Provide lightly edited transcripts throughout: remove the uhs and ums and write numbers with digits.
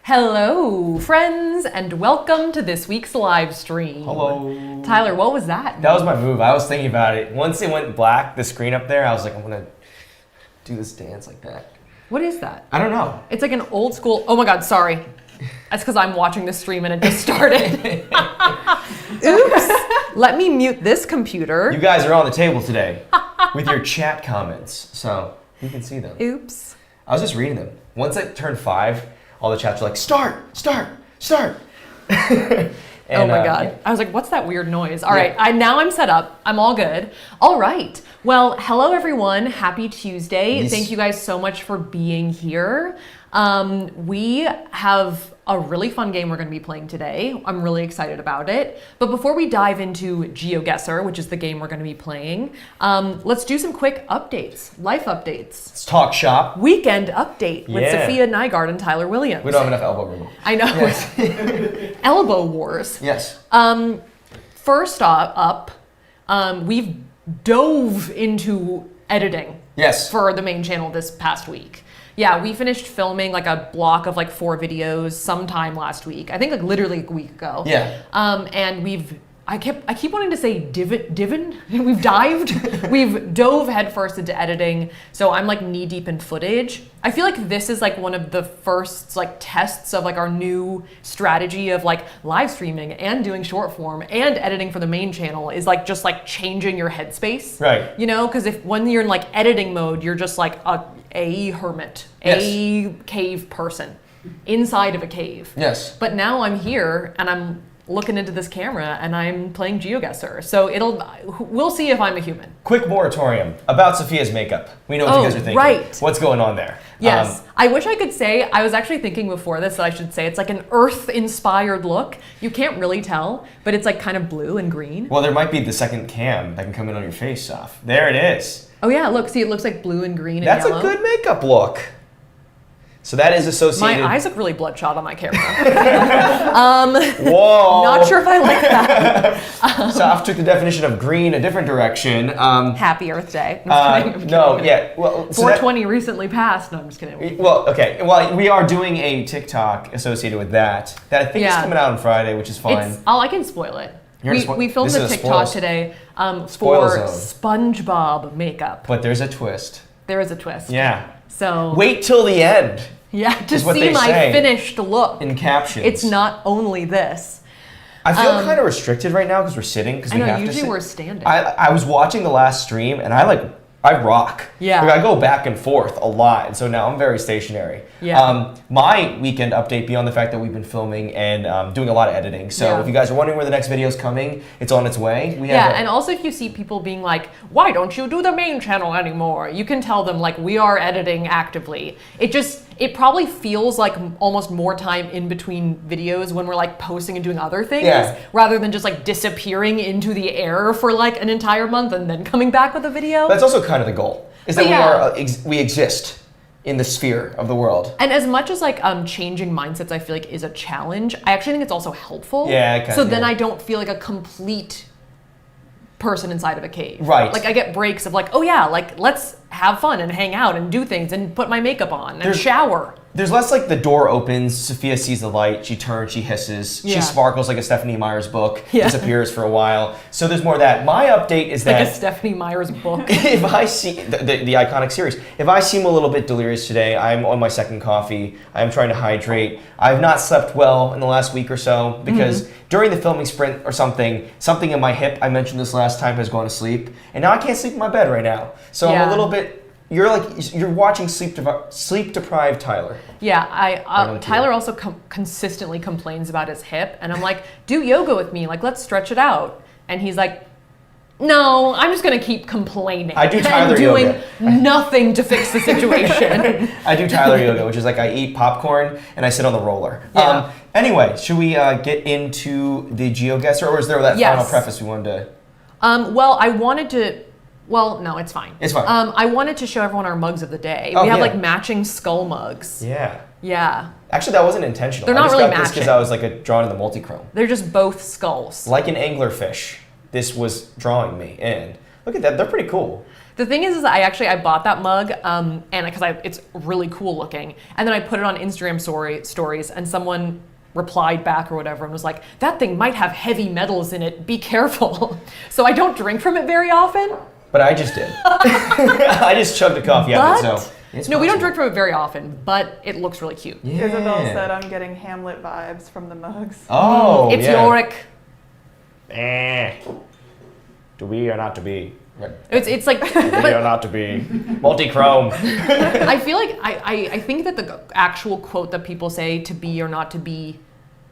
Hello, friends, and welcome to this week's live stream. Hello. Tyler, what was that? That was my move. I was thinking about it. Once it went black, the screen up there, I was like, I'm going to do this dance like that. What is that? I don't know. It's like an old school, oh my God, sorry. That's because I'm watching the stream and it just started. Oops. Let me mute this computer. You guys are on the table today with your chat comments, so you can see them. Oops. I was just reading them. Once I turned 5, all the chats were like, start, start, start. And, oh my God. Yeah. I was like, what's that weird noise? All right, now I'm set up. I'm all good. All right. Well, hello everyone. Happy Tuesday. Yes. Thank you guys so much for being here. We have a really fun game we're going to be playing today. I'm really excited about it. But before we dive into Geoguessr, which is the game we're going to be playing, let's do some quick updates, life updates. Let's talk shop. Weekend update with Safiya Nygaard and Tyler Williams. We don't have enough elbow room. I know. Yes. Elbow wars. Yes. First up, we've dove into editing. Yes. For the main channel this past week. Yeah, we finished filming like a block of like 4 videos sometime last week. I think like literally a week ago. Yeah. And I keep wanting to say divin. We've dove headfirst into editing. So I'm like knee deep in footage. I feel like this is like one of the first like tests of like our new strategy of like live streaming and doing short form and editing for the main channel is like just like changing your headspace. Right. You know, because when you're in like editing mode, you're just like a hermit, a cave person inside of a cave. Yes. But now I'm here and I'm looking into this camera and I'm playing Geoguessr. So we'll see if I'm a human. Quick moratorium about Safiya's makeup. We know what you guys are thinking. Right. What's going on there? Yes. I wish I could say, I was actually thinking before this that I should say it's like an earth-inspired look. You can't really tell, but it's like kind of blue and green. Well, there might be the second cam that can come in on your face, Saf. There it is. Oh yeah, look, see, it looks like blue and green and That's yellow. a good makeup look. So that is associated... My eyes look really bloodshot on my camera. Whoa. Not sure if I like that. Saf took the definition of green a different direction. Happy Earth Day. I'm kidding. No, yeah. Well, so 420 recently passed. No, I'm just kidding. Well, okay. Well, we are doing a TikTok associated with that I think is coming out on Friday, which is fine. I can spoil it. We filmed a TikTok today Spoil for zone. SpongeBob makeup. But there's a twist. There is a twist. Yeah. So wait till the end. Yeah, to is what see they my say finished look. in captions. It's not only this. I feel kind of restricted right now because we're sitting. Because we have to sit. Usually we're standing. I was watching the last stream and I rock. Yeah. Like I go back and forth a lot, and so now I'm very stationary. Yeah. My weekend update, beyond the fact that we've been filming and doing a lot of editing. So if you guys are wondering where the next video is coming, it's on its way. And also if you see people being like, why don't you do the main channel anymore? You can tell them like, we are editing actively. It probably feels like almost more time in between videos when we're like posting and doing other things rather than just like disappearing into the air for like an entire month and then coming back with a video. That's also kind of the goal, is that we exist in the sphere of the world. And as much as like changing mindsets I feel like is a challenge, I actually think it's also helpful. Yeah, so then I don't feel like a complete person inside of a cave. Right. Like I get breaks of like, oh yeah, like let's have fun and hang out and do things and put my makeup on and shower. There's less like the door opens, Safiya sees the light, she turns, she hisses, she sparkles like a Stephanie Meyer's book, disappears for a while. So there's more of that. My update is that... Like a Stephanie Meyer's book. If I see, the iconic series, if I seem a little bit delirious today, I'm on my second coffee, I'm trying to hydrate, I've not slept well in the last week or so because during the filming sprint or something in my hip, I mentioned this last time, has gone to sleep, and now I can't sleep in my bed right now. So I'm a little bit... You're watching sleep deprived Tyler. Yeah, Tyler also consistently complains about his hip, and I'm like, do yoga with me, like let's stretch it out. And he's like, no, I'm just gonna keep complaining. I do Tyler yoga. Doing nothing to fix the situation. I do Tyler yoga, which is like I eat popcorn and I sit on the roller. Yeah. Anyway, should we get into the Geoguessr, or is there that final preface we wanted to? Well, I wanted to. Well, no, it's fine. It's fine. I wanted to show everyone our mugs of the day. We have like matching skull mugs. Yeah. Yeah. Actually, that wasn't intentional. They're not really matching. I just got this because I was like drawn in the multi-chrome. They're just both skulls. Like an anglerfish, this was drawing me in. Look at that. They're pretty cool. The thing is I bought that mug, and because it's really cool looking, and then I put it on Instagram stories, and someone replied back or whatever and was like, that thing might have heavy metals in it, be careful. So I don't drink from it very often. But I just did. I just chugged a coffee out of it, so it's no, we don't possible. drink from it very often, but it looks really cute. Yeah. Isabel said I'm getting Hamlet vibes from the mugs. Oh, It's yeah. Yorick. To be or not to be? It's like, To be but or not to be? Multi-chrome. I feel like I think that the actual quote that people say, to be or not to be,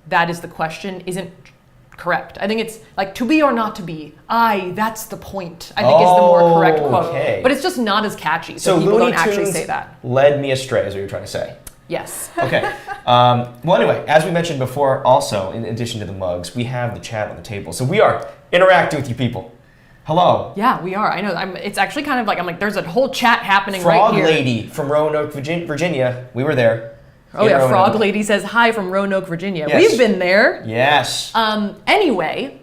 that is the question, isn't correct. I think it's like, to be or not to be, that's the point, I think is the more correct quote. Okay. But it's just not as catchy, so people Looney don't actually Tunes say that. led me astray, is what you're trying to say. Yes. Okay. Well, anyway, as we mentioned before, also, in addition to the mugs, we have the chat on the table. So we are interacting with you people. Hello. Yeah, we are. I know. It's actually kind of like, I'm like, there's a whole chat happening Frog right here. Lady from Roanoke, Virginia. We were there. Oh In yeah, Roanoke. Frog Lady says hi from Roanoke, Virginia. Yes. We've been there. Yes. Anyway,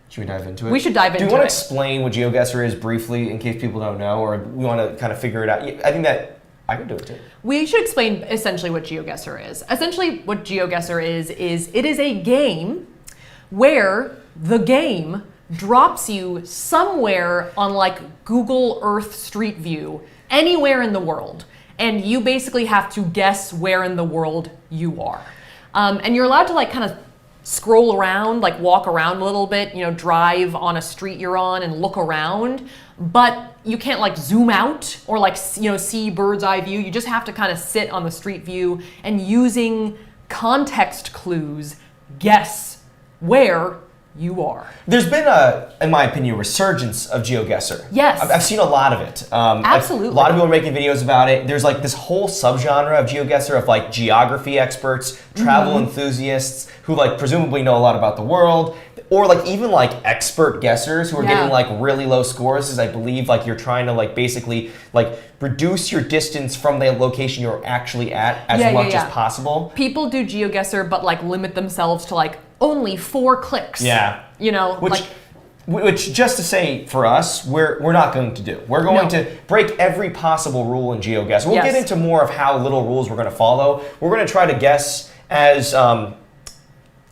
Should we dive into it? we should dive Do into you want to it. explain what Geoguessr is briefly, in case people don't know, or we want to kind of figure it out? I think that I can do it too. We should explain essentially what Geoguessr is. Essentially, what Geoguessr is it is a game where the game drops you somewhere on like Google Earth Street View, anywhere in the world, and you basically have to guess where in the world you are. And you're allowed to like kind of scroll around, like walk around a little bit, drive on a street you're on and look around, but you can't like zoom out or like, see bird's eye view. You just have to kind of sit on the street view and using context clues, guess where you are. There's been in my opinion, a resurgence of Geoguessr. Yes. I've seen a lot of it. Absolutely. A lot of people are making videos about it. There's like this whole subgenre of Geoguessr of like geography experts, travel enthusiasts who like presumably know a lot about the world, or like even like expert guessers who are getting like really low scores, as I believe like you're trying to like basically like reduce your distance from the location you're actually at as much as possible. People do Geoguessr, but like limit themselves to like only 4 clicks. Yeah. Like, Which, just to say, for us, we're not going to do. We're going to break every possible rule in GeoGuessr. We'll get into more of how little rules we're going to follow. We're going to try to guess as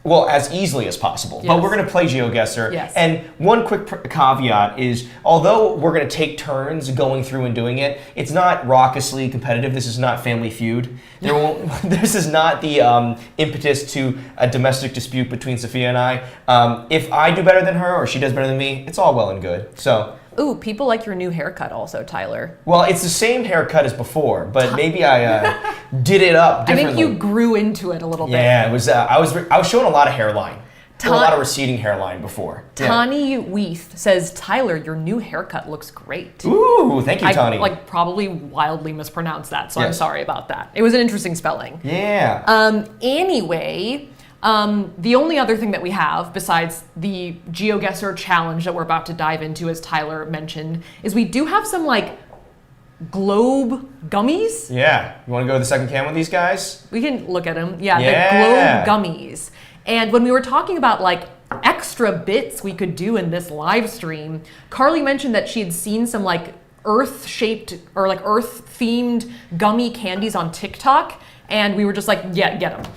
as easily as possible. But we're going to play GeoGuessr. Yes. And one quick caveat is, although we're going to take turns going through and doing it, it's not raucously competitive. This is not Family Feud. This is not the impetus to a domestic dispute between Safiya and I. If I do better than her or she does better than me, it's all well and good. So. Ooh, people like your new haircut also, Tyler. Well, it's the same haircut as before, but maybe I did it up differently. I think you grew into it a little bit. Yeah, it was. I was showing a lot of hairline, a lot of receding hairline before. Tani Weeth says, Tyler, your new haircut looks great. Ooh, thank you, Tani. I probably wildly mispronounced that, so I'm sorry about that. It was an interesting spelling. Yeah. Anyway, the only other thing that we have besides the GeoGuessr challenge that we're about to dive into, as Tyler mentioned, is we do have some like globe gummies. Yeah. You want to go to the second cam with these guys? We can look at them. Yeah, the globe gummies. And when we were talking about like extra bits we could do in this live stream, Carly mentioned that she had seen some like earth-shaped or like earth-themed gummy candies on TikTok, and we were just like, yeah, get them.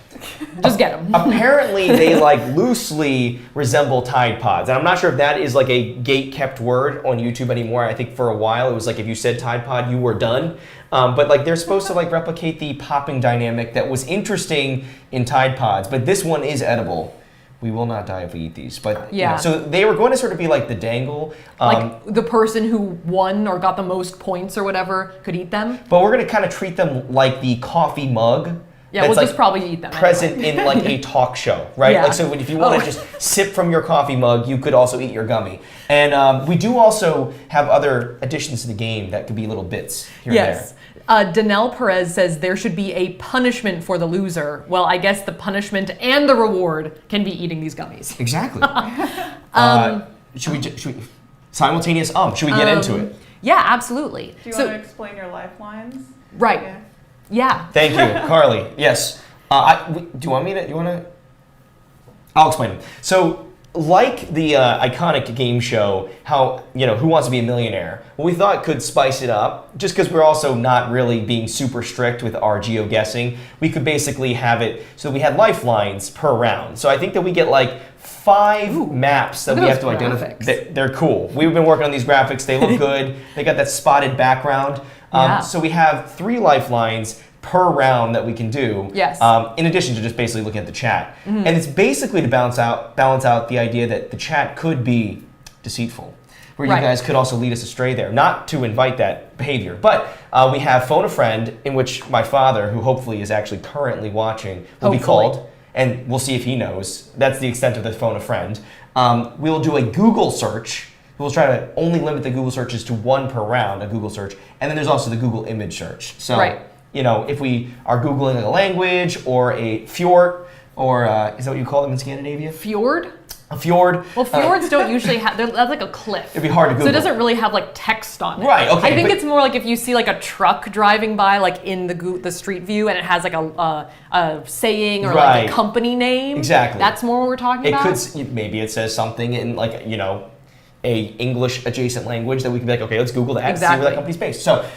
Just get them. Apparently, they like loosely resemble Tide Pods. And I'm not sure if that is like a gate-kept word on YouTube anymore. I think for a while it was like if you said Tide Pod, you were done. But like they're supposed to like replicate the popping dynamic that was interesting in Tide Pods. But this one is edible. We will not die if we eat these. But yeah. So they were going to sort of be like the dangle. Like the person who won or got the most points or whatever could eat them. But we're going to kind of treat them like the coffee mug. Yeah, we'll just probably eat them. Present anyway. in like a talk show, right? Yeah. Like so, if you want to just sip from your coffee mug, you could also eat your gummy. And we do also have other additions to the game that could be little bits here and there. Danelle Perez says there should be a punishment for the loser. Well, I guess the punishment and the reward can be eating these gummies. Exactly. Should we simultaneous? Should we get into it? Yeah, absolutely. Do you want to explain your lifelines? Right. Yeah. Thank you, Carly. Yes. Do you want me to? You want to? I'll explain them. So like the iconic game show, how, Who Wants to Be a Millionaire? What we thought could spice it up, just because we're also not really being super strict with our geo-guessing, we could basically have it so that we had lifelines per round. So I think that we get like 5 maps that we have to identify. They're cool. We've been working on these graphics. They look good. They got that spotted background. So we have 3 lifelines per round that we can do. Yes. In addition to just basically looking at the chat. And it's basically to balance out the idea that the chat could be deceitful, where you guys could also lead us astray there. Not to invite that behavior, but we have Phone a Friend, in which my father, who hopefully is actually currently watching, will be called, and we'll see if he knows. That's the extent of the Phone a Friend. We'll do a Google search. We'll try to only limit the Google searches to 1 per round, a Google search. And then there's also the Google image search. So, if we are Googling a language or a fjord, or is that what you call them in Scandinavia? Fjord? A fjord. Well, fjords don't usually have, that's like a cliff. It'd be hard to Google. So it doesn't really have like text on it. Right, okay. I think it's more like if you see like a truck driving by like in the street view and it has like a saying or like a company name. Exactly. That's more what we're talking about. Maybe it says something in like, a English adjacent language that we can be like, okay, let's Google that and see where that company's based. So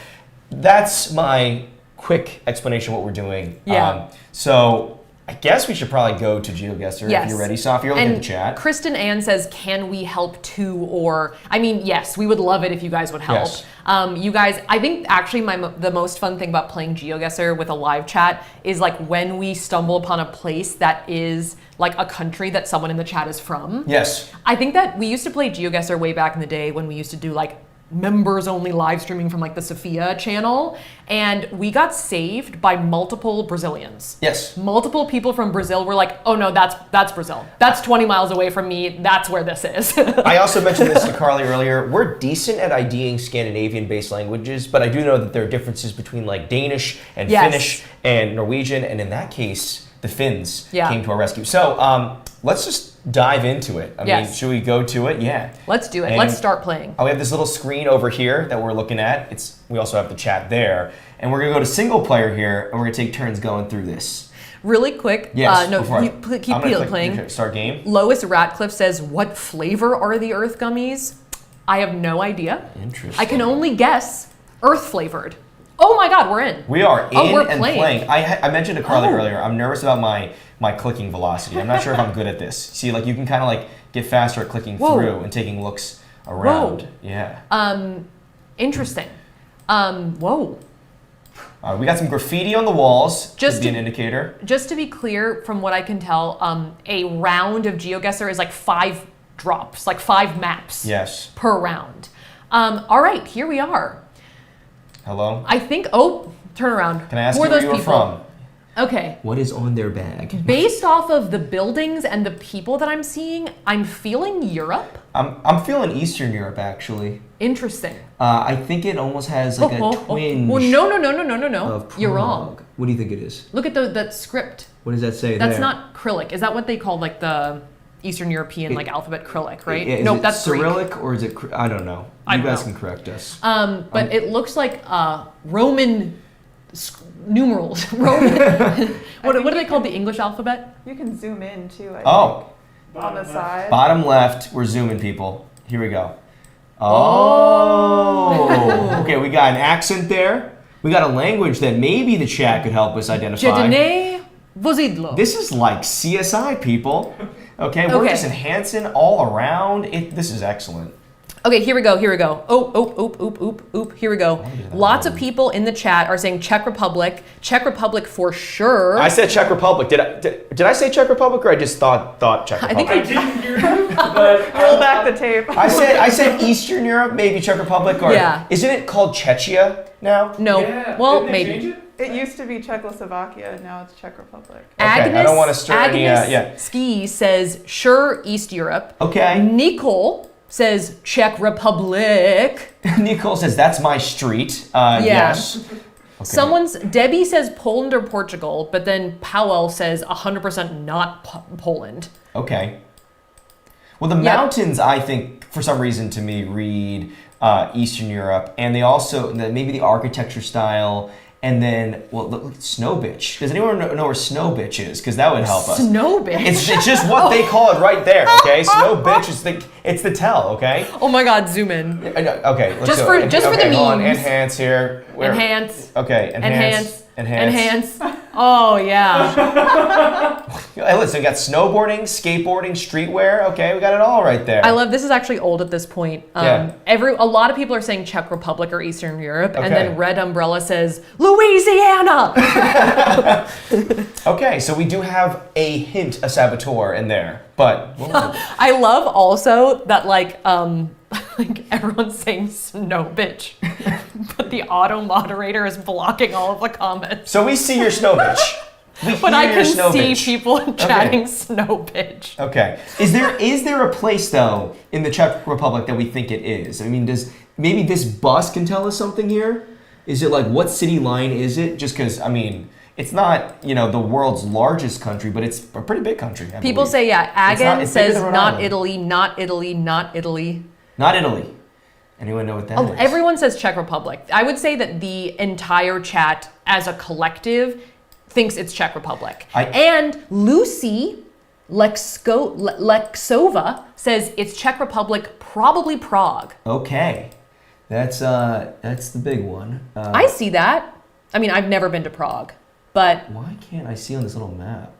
that's my quick explanation of what we're doing. Yeah. So I guess we should probably go to Geoguessr if you're ready. Safiya, you're looking at the chat. Kristen Ann says, can we help too? Or, I mean, yes, we would love it if you guys would help. Yes. You guys, I think actually the most fun thing about playing Geoguessr with a live chat is like when we stumble upon a place that is like a country that someone in the chat is from. Yes. I think that we used to play Geoguessr way back in the day when we used to do like members only live streaming from like the Safiya channel, and we got saved by multiple Brazilians. Yes. Multiple people from Brazil were like, oh no, that's Brazil. That's 20 miles away from me. That's where this is. I also mentioned this to Carly earlier. We're decent at IDing Scandinavian-based languages, but I do know that there are differences between like Danish and Finnish and Norwegian, and in that case, the Finns came to our rescue. So let's just dive into it. I mean, should we go to it? Yeah. Let's do it. Let's start playing. We have this little screen over here that we're looking at. We also have the chat there. And we're going to go to single player here, and we're going to take turns going through this. Really quick. Yes, keep playing. Start game. Lois Ratcliffe says, what flavor are the Earth Gummies? I have no idea. Interesting. I can only guess Earth flavored. Oh my God, we're in. We are in and playing. I mentioned to Carly earlier, I'm nervous about my clicking velocity. I'm not sure if I'm good at this. See, like you can kind of like get faster at clicking through and taking looks around. Yeah. Interesting. Whoa. We got some graffiti on the walls. Just to be an indicator. Just to be clear, from what I can tell, a round of Geoguessr is like 5 drops, like 5 maps. Yes. Per round. All right, here we are. Hello? I think, turn around. Can I ask you where you were from? Okay. What is on their bag? Based off of the buildings and the people that I'm seeing, I'm feeling Europe. I'm feeling Eastern Europe, actually. Interesting. I think it almost has like a twinge. Oh, no. You're wrong. What do you think it is? Look at that script. What does that say That's there? not Cyrillic. Is that what they call like the Eastern European like alphabet Cyrillic, right? No, that's Cyrillic Greek. Or is it? I don't know. You guys can correct us. But it looks like Roman numerals. Roman. what do they call the English alphabet? You can zoom in too, I think. On the side. Bottom left, we're zooming, people. Here we go. Oh. Okay, we got an accent there. We got a language that maybe the chat could help us identify. Jedyne vozidlo. This is like CSI, people. Okay, we're just enhancing all around. This is excellent. Okay, here we go. Oop. Here we go. Lots of people in the chat are saying Czech Republic. Czech Republic for sure. I said Czech Republic. Did I say Czech Republic or I just thought Czech Republic? I didn't hear you, but roll back the tape. I said Eastern Europe, maybe Czech Republic, or isn't it called Czechia now? No. Yeah. Well, Didn't they change maybe. It used to be Czechoslovakia, now it's Czech Republic. Okay, I don't want to stir any. Ski says sure East Europe. Okay. Nicole says Czech Republic. Nicole says that's my street. Yes. Okay. Debbie says Poland or Portugal, but then Powell says 100% not Poland. Okay. Well, the mountains, I think, for some reason to me, read Eastern Europe, and they also, maybe the architecture style, And then, well, look, Snow Bitch. Does anyone know where Snow Bitch is? Because that would help us. Snow Bitch? It's just what they call it right there, okay? Snow Bitch is it's the tell, okay? Oh my God, zoom in. Okay, let's Just go. for the hold on, memes. enhance here. Enhance. Okay, enhance. Oh yeah. Hey, listen, we got snowboarding, skateboarding, streetwear. Okay, we got it all right there. I love this. Is actually old at this point. Yeah. A lot of people are saying Czech Republic or Eastern Europe, and Okay. then Red Umbrella says Louisiana. Okay, so we do have a hint of saboteur in there, but I love also that like everyone's saying snow bitch, but the auto moderator is blocking all of the comments. so we see your Snow Bitch. But I can snow see bitch. people chatting snow bitch. Okay. Is there a place though in the Czech Republic that we think it is? I mean, does maybe this bus can tell us something here? Is it like what city line is it? Just because I mean, it's not the world's largest country, but it's a pretty big country. I People believe. say Agan it's bigger says than Rhode not Island. Italy, not Italy, not Italy. Not Italy. Anyone know what that is? Everyone says Czech Republic. I would say that the entire chat as a collective thinks it's Czech Republic. And Lucy Lexova says it's Czech Republic, probably Prague. Okay. That's the big one. I see that. I mean, I've never been to Prague, but Why can't I see on this little map?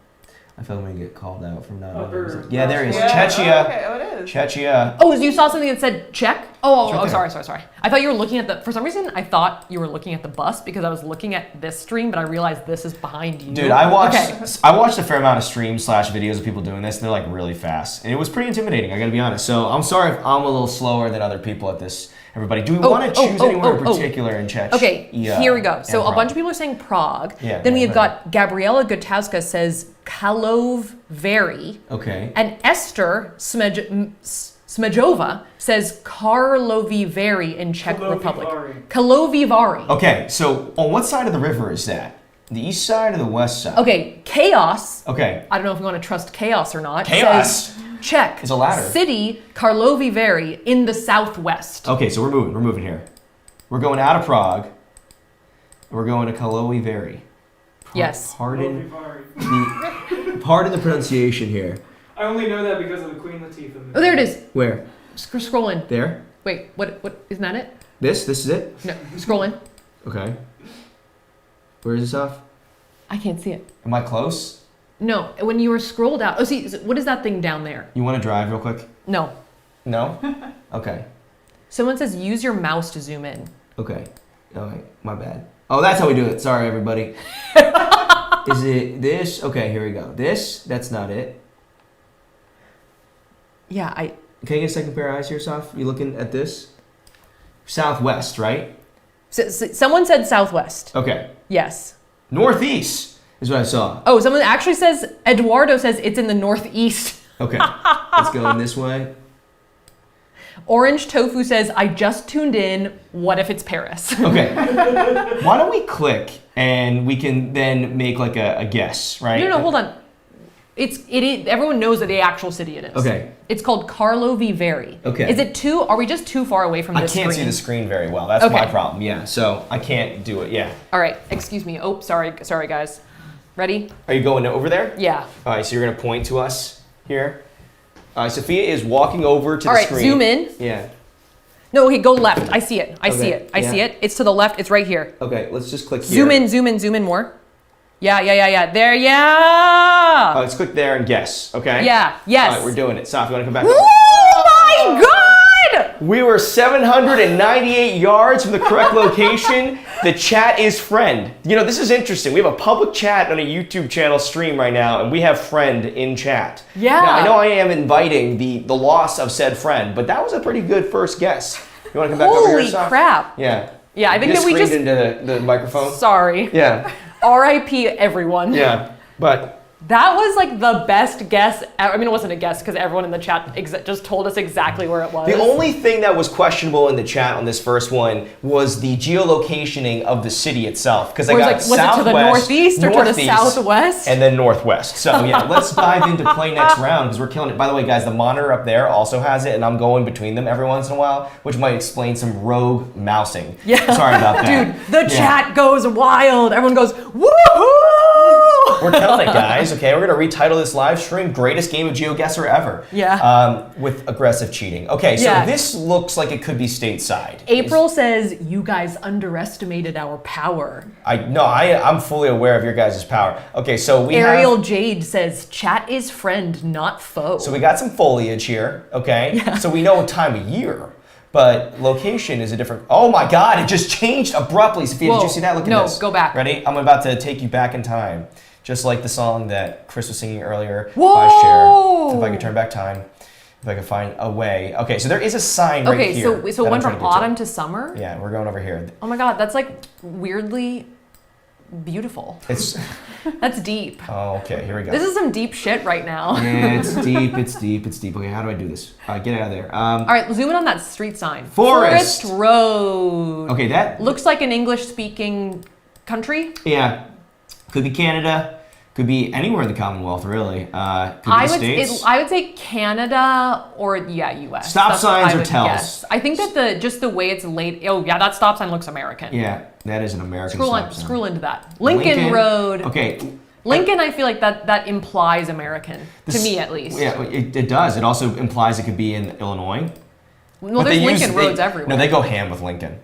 I feel like I'm gonna get called out from not knowing. there- Yeah, there he is. Yeah, Chechnya. okay, oh, it is. Chechnya. oh, you saw something that said Czech? Oh, It's right sorry. I thought you were looking at for some reason, I thought you were looking at the bus because I was looking at this stream, but I realized this is behind you. Dude, I watched Okay. I watched a fair amount of streams / videos of people doing this, and they're like really fast, and it was pretty intimidating. I gotta be honest. So I'm sorry if I'm a little slower than other people at this. Everybody, do we want to choose anyone in particular in Czech? Okay, Yeah, here we go. So and a bunch of people are saying Prague. Yeah, Then we have right. got Gabriela Gutowska says Karlov Vary. Okay. And Esther Smejova says Karlovy Vary in Czech Karlovy Republic. Vary. Karlovy Vary. Okay, so on what side of the river is that? The east side or the west side? Okay, Chaos. Okay. I don't know if we want to trust Chaos or not. Chaos. Says Czech. It's a ladder. City Karlovy Vary in the southwest. Okay, so we're moving here. We're going out of Prague. We're going to Karlovy Vary. Yes. Karlovy Vary. Pardon the pronunciation here. I only know that because of the Queen Latifah movie. Oh, there it is. Where? Scroll in. There? Wait, what? Isn't that it? This is it? No, scroll in. Okay. Where is this off? I can't see it. Am I close? No, when you were scrolled out. Oh, see, what is that thing down there? You want to drive real quick? No. No? Okay. Someone says use your mouse to zoom in. Okay. Okay, my bad. Oh, that's how we do it. Sorry, everybody. Is it this? Okay, here we go. This? That's not it. Yeah, Can I get a second pair of eyes here, Saf? You looking at this? Southwest, right? someone said southwest. Okay. Yes. Northeast is what I saw. Oh, someone actually says, Eduardo says it's in the northeast. Okay. Let's go in this way. Orange Tofu says, I just tuned in. What if it's Paris? Okay. Why don't we click and we can then make like a guess, right? No, hold on. It is, everyone knows that the actual city it is. Okay. It's called Karlovy Vary. Okay. Is it are we just too far away from I this can't screen? see the screen very well. That's Okay. my problem. Yeah. So I can't do it. Yeah. All right, excuse me. Oh, sorry guys. Ready? Are you going over there? Yeah. All right. So you're gonna point to us here. All right. Safiya is walking over to All the right, screen. zoom in. Yeah. No, okay, go left. I see it. I see Okay, it. I see yeah. it. It's to the left. It's right here. Okay. Let's just click here. Zoom in more. Yeah. There, yeah. Let's click there and guess. Okay. Yeah, yes. All right. We're doing it. Saf, you wanna come back? Oh my God! We were 798 yards from the correct location. The chat is friend. You know, this is interesting. We have a public chat on a YouTube channel stream right now, and we have friend in chat. Yeah. Now, I know I am inviting the loss of said friend, but that was a pretty good first guess. You want to come back over here, Holy Saf? crap. Yeah. Yeah, I think You that we screamed just. into the microphone. Sorry. Yeah. R.I.P. everyone. Yeah. But That was like the best guess. I mean, it wasn't a guess because everyone in the chat just told us exactly where it was. The only thing that was questionable in the chat on this first one was the geolocationing of the city itself. Because I got was it to the northeast or to the southwest? And then northwest. So yeah, let's dive into play next round because we're killing it. By the way, guys, the monitor up there also has it, and I'm going between them every once in a while, which might explain some rogue mousing. Yeah. Sorry about that. Dude, the chat goes wild. Everyone goes, woohoo! We're killing it, guys. Okay, we're gonna retitle this live stream "Greatest Game of Geoguessr Ever." Yeah. With aggressive cheating. Okay, so this looks like it could be stateside. April says you guys underestimated our power. I'm fully aware of your guys' power. Okay, so we Ariel Jade says chat is friend, not foe. So we got some foliage here. Okay, so we know what time of year. But location is a different. Oh my God! It just changed abruptly. Sophia, did you see that? Look at this. No, go back. Ready? I'm about to take you back in time, just like the song that Chris was singing earlier. Whoa! By Cher. If I could turn back time, if I could find a way. Okay, so there is a sign right here. Okay, so it went from autumn to summer. Yeah, we're going over here. Oh my God, that's like weirdly beautiful. It's. That's deep. Oh, okay. Here we go. This is some deep shit right now. Yeah, it's deep. It's deep. It's deep. Okay, how do I do this? Get out of there. All right, zoom in on that street sign. Forest Road. Okay, that looks like an English-speaking country. Yeah, could be Canada. Could be anywhere in the Commonwealth, really. Could be the States. I would say Canada or U.S. Stop That's signs or tells. Guess. I think that just the way it's laid. Oh yeah, that stop sign looks American. Yeah, that is an American stop sign. Scroll into that. Lincoln Road. Okay. Lincoln, I feel like that implies American to me at least. Yeah, it does. It also implies it could be in Illinois. Well, there's Lincoln roads everywhere. No, they go ham with Lincoln.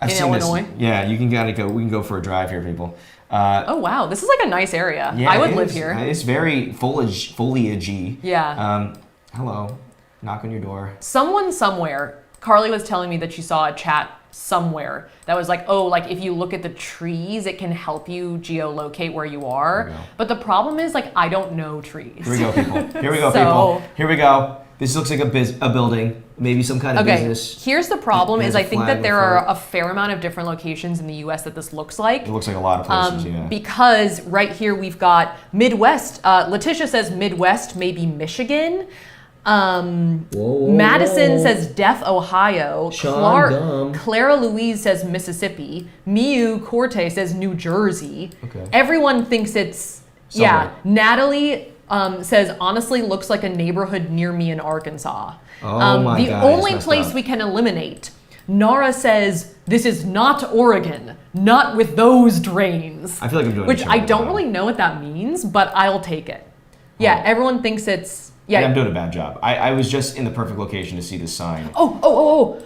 I've seen Illinois? This. Yeah, you can kind of go. We can go for a drive here, people. Oh wow, this is like a nice area. Yeah, I would live here. It's very foliagey. Yeah. Hello, knock on your door. Someone somewhere. Carly was telling me that she saw a chat somewhere that was like, oh, like if you look at the trees, it can help you geolocate where you are. But the problem is, like, I don't know trees. Here we go, people. Here we go, people. Here we go. This looks like a building, maybe some kind of business. Here's the problem is I think that there are a fair amount of different locations in the US that this looks like. It looks like a lot of places, yeah. Because right here we've got Midwest. Letitia says Midwest, maybe Michigan. Madison says Deaf, Ohio. Clara Louise says Mississippi. Miu Corte says New Jersey. Okay. Everyone thinks it's, somewhere. Natalie says, honestly, looks like a neighborhood near me in Arkansas. Oh my the God, only place we can eliminate. Nara says, this is not Oregon, not with those drains. I feel like I'm doing Which I don't really know what that means, but I'll take it. Yeah, everyone thinks it's, yeah, I'm doing a bad job. I was just in the perfect location to see this sign. No,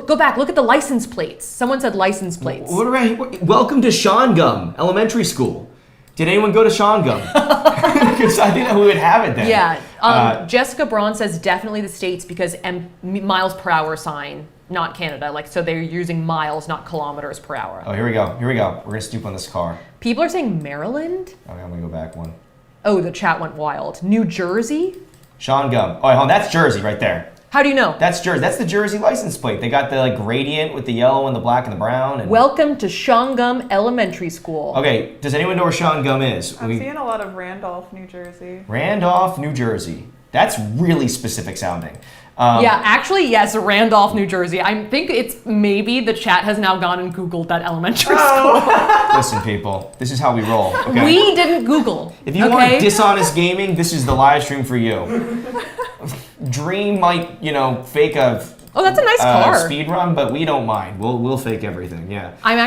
go back. Look at the license plates. Someone said license plates. Welcome to Shawngum Elementary School. Did anyone go to Shawngum? Because I think that we would have it then. Yeah. Jessica Braun says definitely the States because miles per hour sign, not Canada. Like, so they're using miles, not kilometers per hour. Oh, here we go. Here we go. We're going to stoop on this car. People are saying Maryland. Okay, I'm going to go back one. Oh, the chat went wild. New Jersey? Shawngum. Oh, hold on. That's Jersey right there. How do you know? That's Jersey. That's the Jersey license plate. They got the like gradient with the yellow and the black and the brown. And... Welcome to Shawngum Elementary School. Okay, does anyone know where Shawngum is? I'm seeing a lot of Randolph, New Jersey. Randolph, New Jersey. That's really specific sounding. Yeah, actually, yes, Randolph, New Jersey. I think it's maybe the chat has now gone and Googled that elementary school. Listen, people, this is how we roll. Okay? We didn't Google. If you want dishonest gaming, this is the live stream for you. Dream might, fake a Oh, that's a nice car. Speed run, but we don't mind. We'll fake everything. Yeah. I'm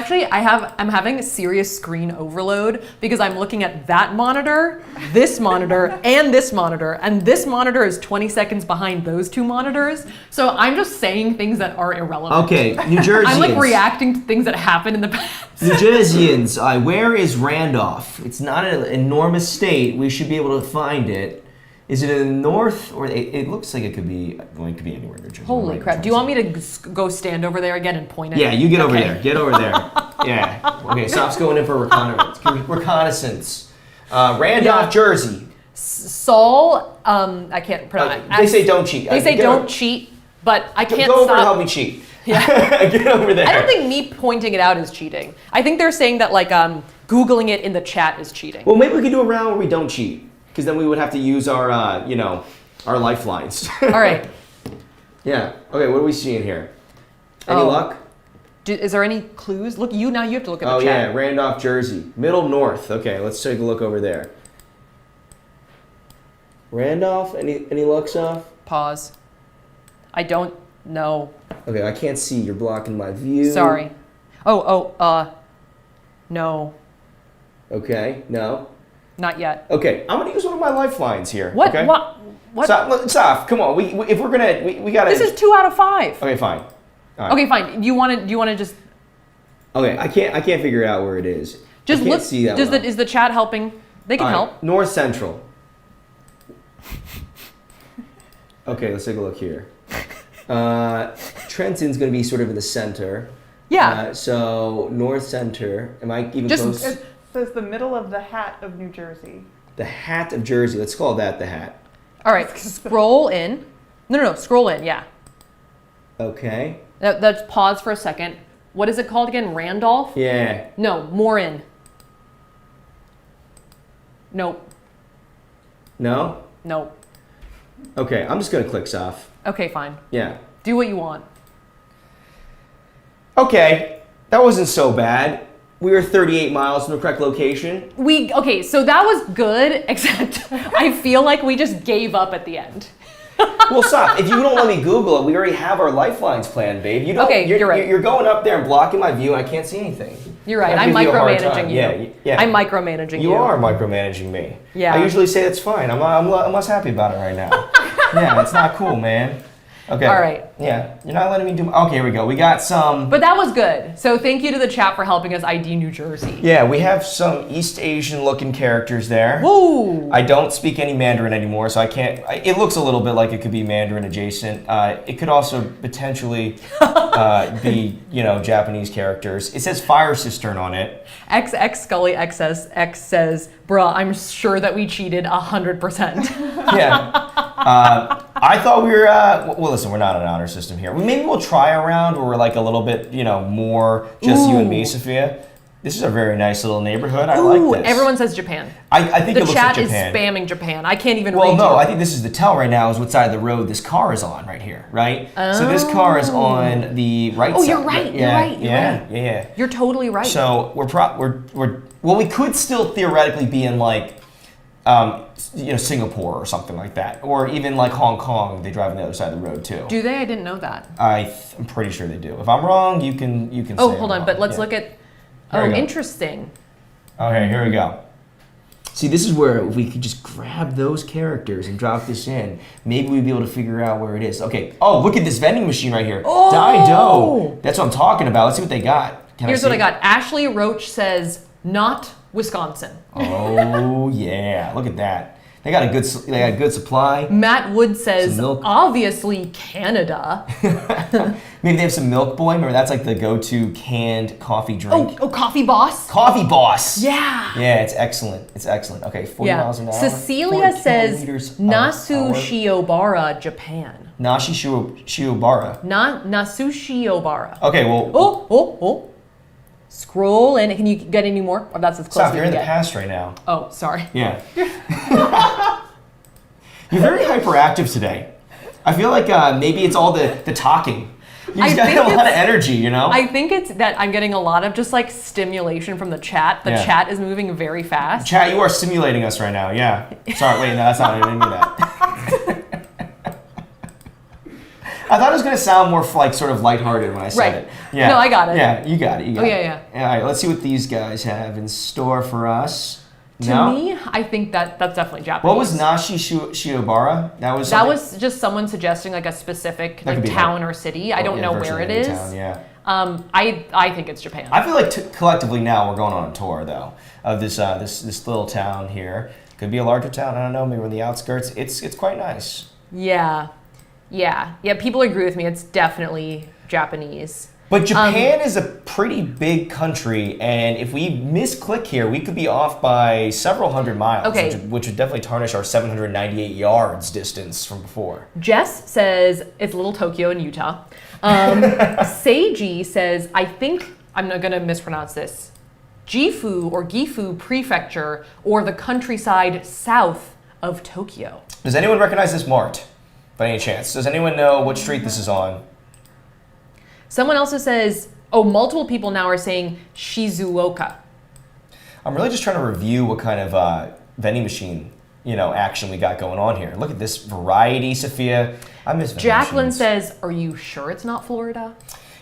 having a serious screen overload because I'm looking at that monitor, this monitor, and this monitor is 20 seconds behind those two monitors. So I'm just saying things that are irrelevant. Okay, New Jerseyans. I'm like reacting to things that happened in the past. New Jerseyans, where is Randolph? It's not an enormous state. We should be able to find it. Is it in the north, or it looks like it could be anywhere in New Jersey. Holy crap. Do you want me to go stand over there again and point at it? Yeah, you get over there. Get over there. Yeah. Okay, Sop's going in for reconnaissance. Randolph, Jersey. Saul, I can't pronounce They say don't cheat. They say don't cheat, but I can't Go over stop. and help me cheat. Yeah. Get over there. I don't think me pointing it out is cheating. I think they're saying that, like, Googling it in the chat is cheating. Well, maybe we could do a round where we don't cheat, because then we would have to use our, our lifelines. All right. Yeah. Okay, what are we seeing here? Any luck? Is there any clues? Look, you have to look at the Oh, chat. yeah, Randolph, Jersey. Middle North. Okay, let's take a look over there. Randolph, any luck, Saf? Pause. I don't know. Okay, I can't see. You're blocking my view. Sorry. No. Okay, no. Not yet. Okay, I'm gonna use one of my lifelines here. What? Okay? What? Saf, come on. If we're gonna, we gotta. This is 2 out of 5. Okay, fine. All right. Okay, fine. Do you want to just Okay, I can't figure it out where it is. just I can't look? see that Is well. is the chat helping? They can All right, help. North Central. Okay, let's take a look here. Trenton's going to be sort of in the center. Yeah. So North Center. Am I even Just- close? It says the middle of the hat of New Jersey. The hat of Jersey. Let's call that the hat. All right. Scroll in. No. Scroll in. Yeah. Okay. Let's pause for a second. What is it called again? Randolph? Yeah. No. More in. Nope. No? Nope. Okay, I'm just going to click Saf. Okay, fine. Yeah. Do what you want. Okay, that wasn't so bad. We were 38 miles from the correct location. Okay, so that was good, except I feel like we just gave up at the end. Well, Saf, if you don't let me Google it, we already have our lifelines planned, babe. You don't, Okay, you're right. You're going up there and blocking my view, and I can't see anything. You're right. That I'm gives you a hard time. micromanaging you. Yeah, yeah. I'm micromanaging you. You are micromanaging me. Yeah. I usually say it's fine. I'm less happy about it right now. Yeah, it's not cool, man. Okay. All right. Yeah, you're not letting me do. Okay, here we go. We got some. But that was good. So thank you to the chat for helping us ID New Jersey. Yeah, we have some East Asian looking characters there. Woo! I don't speak any Mandarin anymore, so I can't. It looks a little bit like it could be Mandarin adjacent. It could also potentially be, Japanese characters. It says Fire Cistern on it. XX Scully XS X says, bruh, I'm sure that we cheated 100%. Yeah. I thought we were. Well, listen, we're not an honor system here. Maybe we'll try a round where we're like a little bit, more just you and me, Safiya. This is a very nice little neighborhood. I like this. Everyone says Japan. I think The it looks like chat is Japan. spamming Japan. I can't even Well, read no, you. I think this is the tell right now is what side of the road this car is on right here, right? So this car is on the right side. Oh, you're right. You're right. You're right. Yeah. You're totally right. So we could still theoretically be in like, Singapore or something like that, or even like Hong Kong. They drive on the other side of the road too. Do they? I didn't know that. I'm pretty sure they do. If I'm wrong, you can. Oh, say hold I'm on. But wrong. let's Yeah. look at. Here we go. Interesting. Okay, here we go. See, this is where if we could just grab those characters and drop this in, maybe we'd be able to figure out where it is. Okay. Oh, look at this vending machine right here. Oh! Dido. That's what I'm talking about. Let's see what they got. Here's what I got. Ashley Roach says, not Wisconsin. Oh yeah, look at that. They got a good supply. Matt Wood says, Some milk. obviously Canada. Maybe they have some Milk Boy. Remember, that's like the go-to canned coffee drink. Oh, Coffee Boss? Coffee Boss. Yeah. Yeah, it's excellent. It's excellent. Okay, 40 miles an hour. Cecilia 4 says, kilometers Nasu an hour. Shiobara, Japan. Nashi Shiobara. Nasu Shiobara. Okay, well, Oh. Scroll in. Can you get any more? Or that's as close stop. as we You're in can the get. past right now. Oh, sorry. Yeah. You're very hyperactive today. I feel like maybe it's all the talking. You just got a lot of energy, I think it's that I'm getting a lot of just like stimulation from the chat. The Yeah. chat is moving very fast. Chat, you are simulating us right now. Yeah. Sorry, wait, no, that's not. I didn't mean that. I thought it was gonna sound more like sort of lighthearted when I said Right. it. Yeah. No, I got it. Yeah, you got it. You got it. yeah. All right, let's see what these guys have in store for us. To me, I think that's definitely Japanese. What was Nashi Shiobara? That was. That something- was just someone suggesting like a specific That could be town or city. I don't yeah, know virtually where it any is. town, yeah. I think it's Japan. I feel like collectively now we're going on a tour though of this this little town here. Could be a larger town. I don't know. Maybe we're in the outskirts. It's quite nice. Yeah. People agree with me. It's definitely Japanese. But Japan is a pretty big country, and if we misclick here, we could be off by several hundred miles, Okay. which would definitely tarnish our 798 yards distance from before. Jess says it's Little Tokyo in Utah. Seiji says, I think, I'm not going to mispronounce this, Gifu or Gifu Prefecture, or the countryside south of Tokyo. Does anyone recognize this mart by any chance? Does anyone know what street this is on? Someone also says, oh, multiple people now are saying Shizuoka. I'm really just trying to review what kind of vending machine, action we got going on here. Look at this variety, Safiya. I miss vending Jacqueline machines. says, are you sure it's not Florida?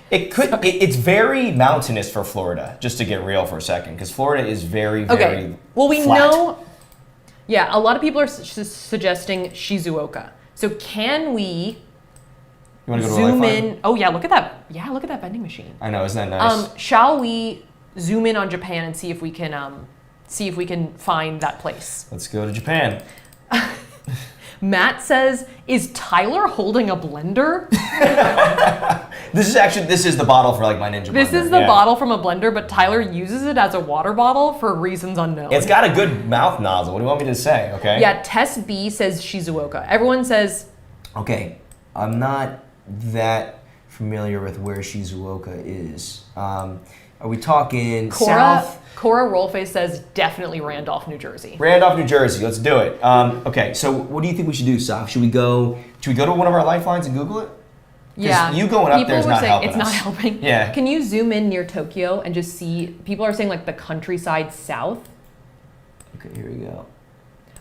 It could. It's very mountainous for Florida. Just to get real for a second, because Florida is very, very Well, we flat. know. Yeah, a lot of people are suggesting Shizuoka. So can we You want to go to zoom Lifeline? in? Oh yeah, look at that. Yeah, look at that vending machine. I know, isn't that nice? Shall we zoom in on Japan and see if we can find that place? Let's go to Japan. Matt says, "Is Tyler holding a blender?" This is the bottle for like my Ninja This blender. is the Yeah. bottle from a blender, but Tyler uses it as a water bottle for reasons unknown. It's got a good mouth nozzle. What do you want me to say? Okay. Yeah, Tess B says Shizuoka. Everyone says Okay. I'm not that familiar with where Shizuoka is. Are we talking south? Cora Rollface says definitely Randolph, New Jersey. Randolph, New Jersey. Let's do it. Okay. So what do you think we should do, Saf? Should we go to one of our lifelines and Google it? Yeah, you going up people there is were not saying helping it's not us. helping. Yeah. Can you zoom in near Tokyo and just see? People are saying like the countryside south. Okay. Here we go.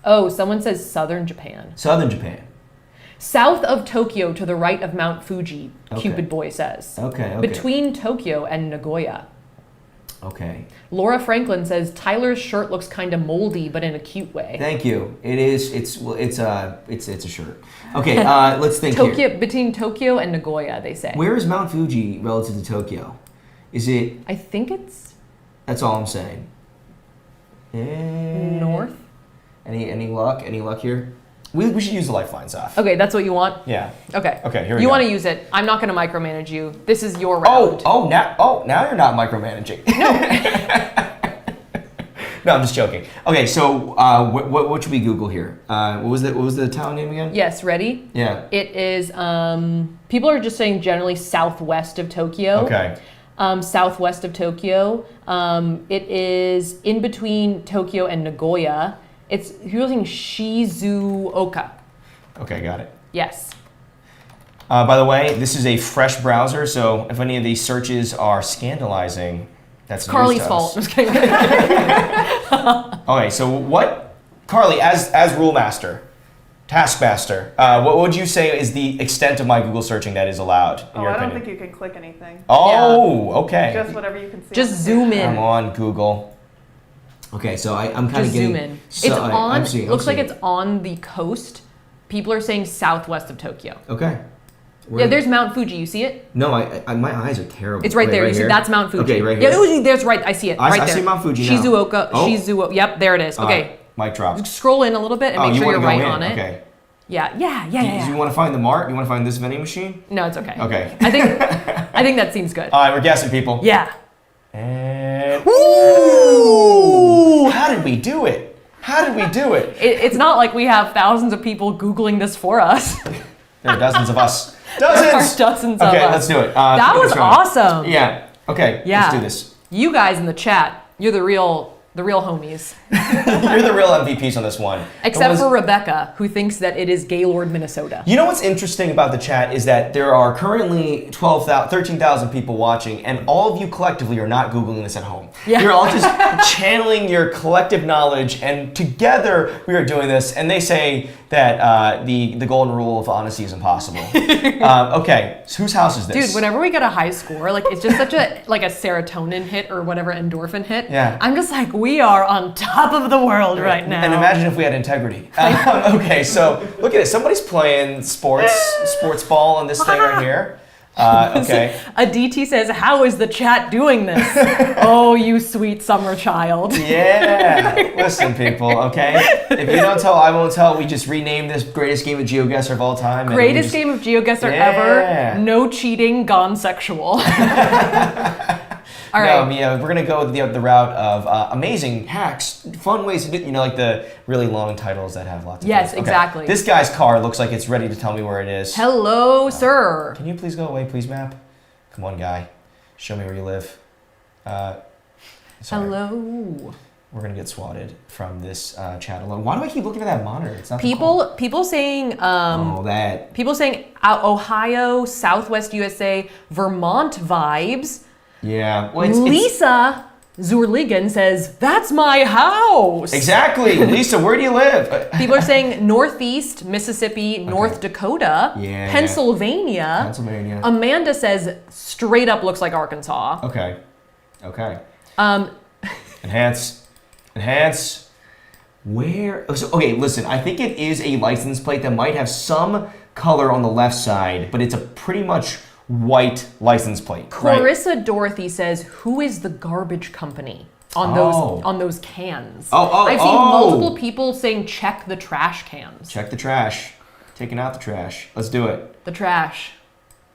Oh, someone says southern Japan. Southern Japan. South of Tokyo to the right of Mount Fuji, Okay. Cupid Boy says. Okay. Between Tokyo and Nagoya. Okay. Laura Franklin says Tyler's shirt looks kind of moldy, but in a cute way. Thank you. It is. It's a shirt. Okay. Let's think here. Tokyo, between Tokyo and Nagoya, they say. Where is Mount Fuji relative to Tokyo? Is it? I think it's That's all I'm saying. north. Any luck? Any luck here? We should use the lifeline, Saf. Okay, that's what you want? Yeah. Okay. Okay, here we You go. want to use it. I'm not going to micromanage you. This is your round. Now you're not micromanaging. No, I'm just joking. Okay, so what should we Google here? What was the town name again? Yes, ready? Yeah. It is, people are just saying generally southwest of Tokyo. Okay. Southwest of Tokyo. It is in between Tokyo and Nagoya. It's using Shizuoka. Okay, got it. Yes. By the way, this is a fresh browser, so if any of these searches are scandalizing, that's Carly's news to fault. us. I'm just kidding. Okay, so what, Carly, as rule master, taskmaster, what would you say is the extent of my Google searching that is allowed, in Oh, your I don't opinion? think you can click anything. Oh, okay. Just whatever you can see. Just on the zoom page. in. Come on, Google. Okay, so I'm kind of Just getting... zoom in. So It's on, I'm seeing, looks like seeing. it's on the coast. People are saying southwest of Tokyo. Okay. Yeah, there's Mount Fuji. You see it? No, my eyes are terrible. It's right Wait, there. You see, here? that's Mount Fuji. Okay, right here. Yeah, oh, there's right. I see it. Right I there. see Mount Fuji now. Shizuoka. Oh. Shizuoka. Yep, there it is. Okay. Mic drop. Scroll in a little bit and make you sure wanna you're go right in? on it. Okay. Yeah. Do you want to find the mart? You want to find this vending machine? No, it's okay. Okay. I think that seems good. All right, we're guessing, people. Yeah. And ooh! How did we do it? How did we do it? It's not like we have thousands of people Googling this for us. There are dozens of us. There Dozens! are dozens of Okay, us. let's do it. That keep was this going. awesome. Yeah. Okay, Yeah. let's do this. You guys in the chat, you're the real homies. You're the real MVPs on this one. Except for Rebecca, who thinks that it is Gaylord, Minnesota. You know what's interesting about the chat is that there are currently 13,000 people watching, and all of you collectively are not Googling this at home. Yeah. You're all just channeling your collective knowledge, and together we are doing this, and they say that the golden rule of honesty is impossible. Okay, so whose house is this? Dude, whenever we get a high score, like it's just such a like a serotonin hit or whatever endorphin hit. Yeah. I'm just like, we are on top of the world right now. And imagine if we had integrity. Okay, so look at it. Somebody's playing sports ball on this thing right here. Okay. Aditi says, how is the chat doing this? Oh, you sweet summer child. Yeah. Listen, people, okay? If you don't tell, I won't tell. We just renamed this greatest game of Geoguessr of all time. and we Greatest just- game of Geoguessr Yeah. ever. No cheating, gone sexual. All right. No, yeah, we're gonna go the route of amazing hacks, fun ways to do, like the really long titles that have lots of. Yes, things. Okay. exactly. This guy's car looks like it's ready to tell me where it is. Hello, sir. Can you please go away, please, map? Come on, guy. Show me where you live. Sorry. Hello. We're gonna get swatted from this chat alone. Why do I keep looking at that monitor? It's not the call. People saying that. people saying Ohio, Southwest USA, Vermont vibes. Yeah. Well, Lisa Zurligan says, "That's my house." Exactly. Lisa, where do you live? People are saying Northeast Mississippi, North Dakota, Yeah. Pennsylvania. Pennsylvania. Amanda says straight up looks like Arkansas. Okay. Enhance. Where? So, okay, listen. I think it is a license plate that might have some color on the left side, but it's a pretty much white license plate. Right? Clarissa Dorothy says, "Who is the garbage company on those cans?" I've seen multiple people saying, "Check the trash cans." Check the trash. Taking out the trash. Let's do it. The trash.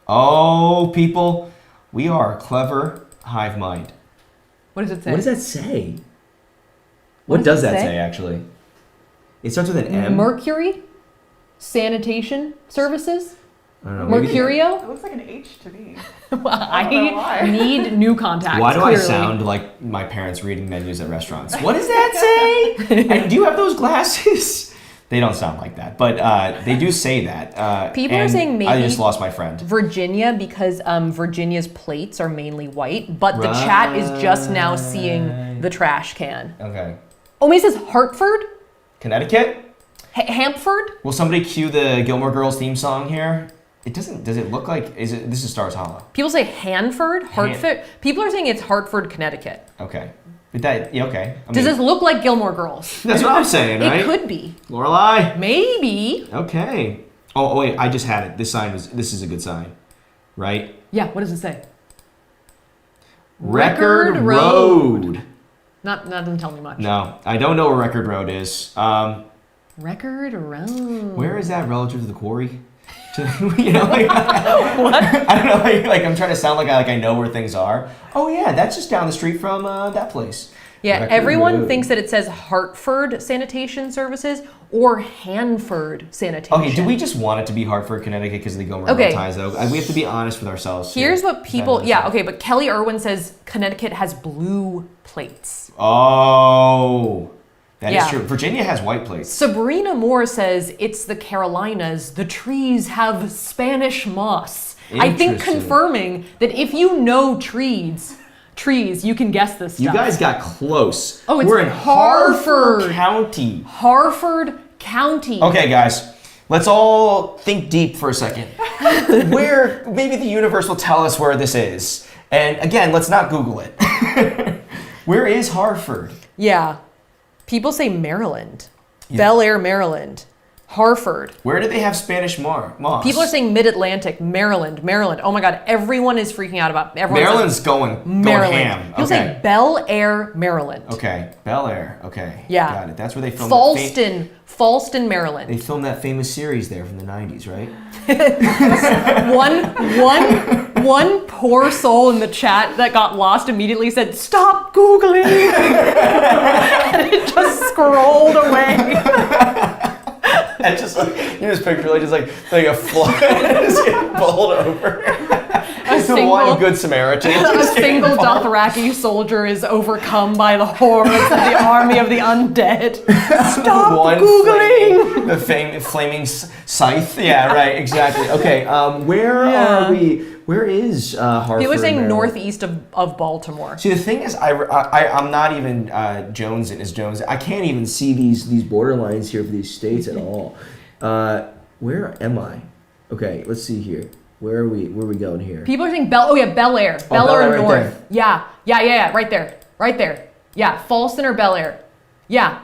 Oh, people, we are a clever hive mind. What does it say? What does that say? What What does does it that say? say, actually? It starts with an M. Mercury Sanitation Services. I don't know. maybe- It Mercurio. looks like an H to me. I don't know why. need new contacts. Why do clearly. I sound like my parents reading menus at restaurants? What does that say? And do you have those glasses? They don't sound like that, but they do say that. People are and saying maybe- I just lost my friend. Virginia, because Virginia's plates are mainly white, but the chat is just now seeing the trash can. Okay. Oh, it says Hartford, Connecticut? Hampford. Will somebody cue the Gilmore Girls theme song here? It doesn't. Does it look like? Is it? This is Stars Hollow. People say Hanford, Hartford. People are saying it's Hartford, Connecticut. Okay. But that. Yeah, okay. I Does mean, this look like Gilmore Girls? That's what I'm saying, right? It could be. Lorelai. Maybe. Okay. Oh wait, I just had it. This sign was. This is a good sign, right? Yeah. What does it say? Record Road. Not doesn't tell me much. No, I don't know where Record Road is. Record Road. Where is that relative to the quarry? You know, like, what? I don't know. Like I'm trying to sound like I know where things are. Oh yeah, that's just down the street from that place. Yeah, Record everyone Road. thinks that it says Hartford Sanitation Services or Hanford Sanitation. Okay, do we just want it to be Hartford, Connecticut because of the Gilmore Okay. Girls ties, though? We have to be honest with ourselves. here. Here's what people. Yeah, Yeah. okay, but Kelly Irwin says Connecticut has blue plates. Oh, that is Yeah. true. Virginia has white plates. Sabrina Moore says it's the Carolinas. The trees have Spanish moss. I think Interesting. confirming that if you know trees, you can guess this stuff. You guys got close. Oh, it's We're in Harford. Harford County. Harford County. Okay, guys, let's all think deep for a second. Where maybe the universe will tell us where this is. And again, let's not Google it. Where is Harford? Yeah. People say Maryland. Bel Air, Maryland. Harford. Where do they have Spanish moss? People are saying Mid-Atlantic, Maryland. Oh my God, everyone is freaking out about Maryland's going Maryland. ham. People Okay. say Bel Air, Maryland. Okay, Bel Air. Okay, Yeah. got it. That's where they filmed. Falston, Maryland. They filmed that famous series there from the '90s, right? One poor soul in the chat that got lost immediately said, "Stop Googling," and it just scrolled away. And just like you just picture like a fly just getting bowled over. The one good Samaritan. A single Dothraki soldier is overcome by the horrors of the army of the undead. Stop Googling! The flaming scythe. Yeah, right, exactly. Okay, where are we? Where is Hartford? People are saying Maryland? northeast of Baltimore. See, the thing is, I'm not even Jones as Jones. I can't even see these border lines here for these states at all. Where am I? Okay, let's see here. Where are we going here? People are saying Bel Air. Bel Air Bel Air right North. there. Yeah, right there. Yeah, Falston or Bel Air. Yeah,